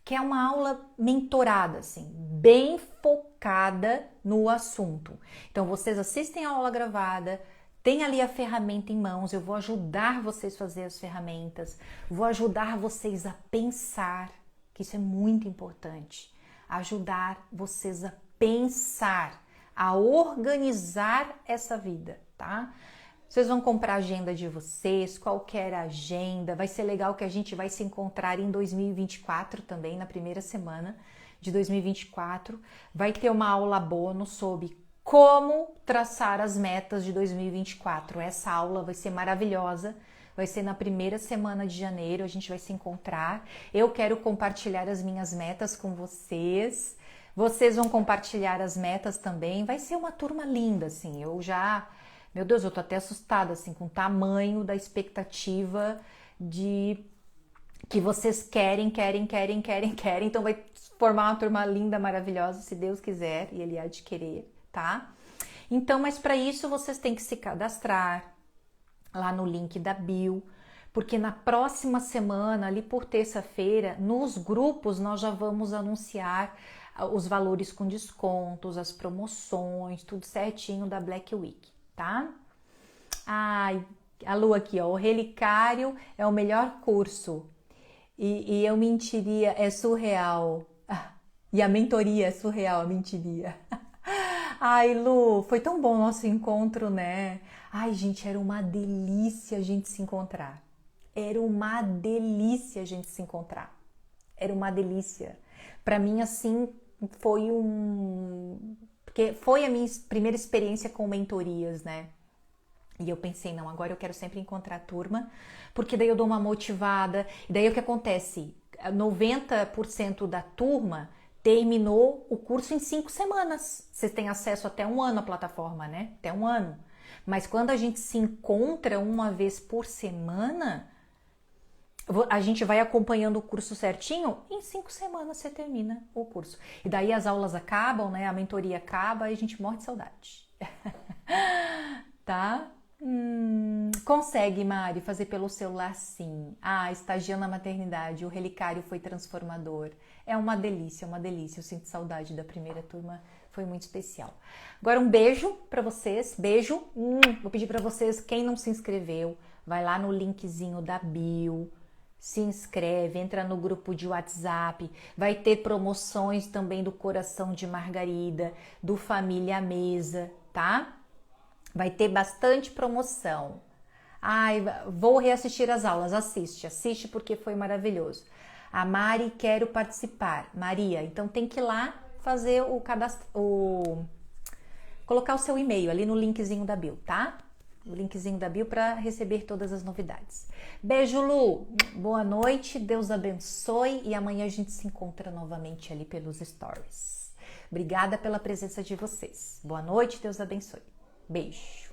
Que é uma aula mentorada, assim, bem focada no assunto. Então, vocês assistem a aula gravada, tem ali a ferramenta em mãos, eu vou ajudar vocês a fazer as ferramentas, vou ajudar vocês a pensar, que isso é muito importante, ajudar vocês a pensar, a organizar essa vida, tá? Vocês vão comprar a agenda de vocês, qualquer agenda, vai ser legal que a gente vai se encontrar em 2024 também, na primeira semana de 2024, vai ter uma aula bônus sobre como traçar as metas de 2024. Essa aula vai ser maravilhosa, vai ser na primeira semana de janeiro, a gente vai se encontrar. Eu quero compartilhar as minhas metas com vocês, vocês vão compartilhar as metas também, vai ser uma turma linda, assim, meu Deus, eu tô até assustada, assim, com o tamanho da expectativa de que vocês querem, então vai formar uma turma linda, maravilhosa, se Deus quiser, e Ele há de querer. Tá? Então, mas para isso vocês têm que se cadastrar lá no link da bio, porque na próxima semana, ali por terça-feira, nos grupos nós já vamos anunciar os valores com descontos, as promoções, tudo certinho da Black Week, tá? Ai, A Lu aqui, ó, o Relicário é o melhor curso. E eu mentiria, é surreal. E a mentoria é surreal, a mentiria. Ai, Lu, foi tão bom o nosso encontro, né? Ai, gente, era uma delícia a gente se encontrar. Era uma delícia a gente se encontrar. Era uma delícia. Pra mim, assim, foi porque foi a minha primeira experiência com mentorias, né? E eu pensei, não, agora eu quero sempre encontrar a turma, porque daí eu dou uma motivada. E daí o que acontece? 90% da turma terminou o curso em 5 semanas. Vocês têm acesso até 1 ano à plataforma, né? Até 1 ano. Mas quando a gente se encontra uma vez por semana, a gente vai acompanhando o curso certinho, em 5 semanas você termina o curso. E daí as aulas acabam, né? A mentoria acaba e a gente morre de saudade. Tá? Consegue, Mari, fazer pelo celular, sim. Estagiando na maternidade, o Relicário foi transformador. É uma delícia, é uma delícia. Eu sinto saudade da primeira turma, foi muito especial. Agora um beijo para vocês, beijo. Vou pedir para vocês, quem não se inscreveu, vai lá no linkzinho da bio, se inscreve, entra no grupo de WhatsApp, vai ter promoções também do Coração de Margarida, do Família Mesa, tá? Vai ter bastante promoção. Vou reassistir as aulas. Assiste porque foi maravilhoso. A Mari, quero participar. Maria, então tem que ir lá fazer o cadastro, colocar o seu e-mail ali no linkzinho da bio, tá? O linkzinho da bio para receber todas as novidades. Beijo, Lu. Boa noite, Deus abençoe e amanhã a gente se encontra novamente ali pelos stories. Obrigada pela presença de vocês. Boa noite, Deus abençoe. Beijo.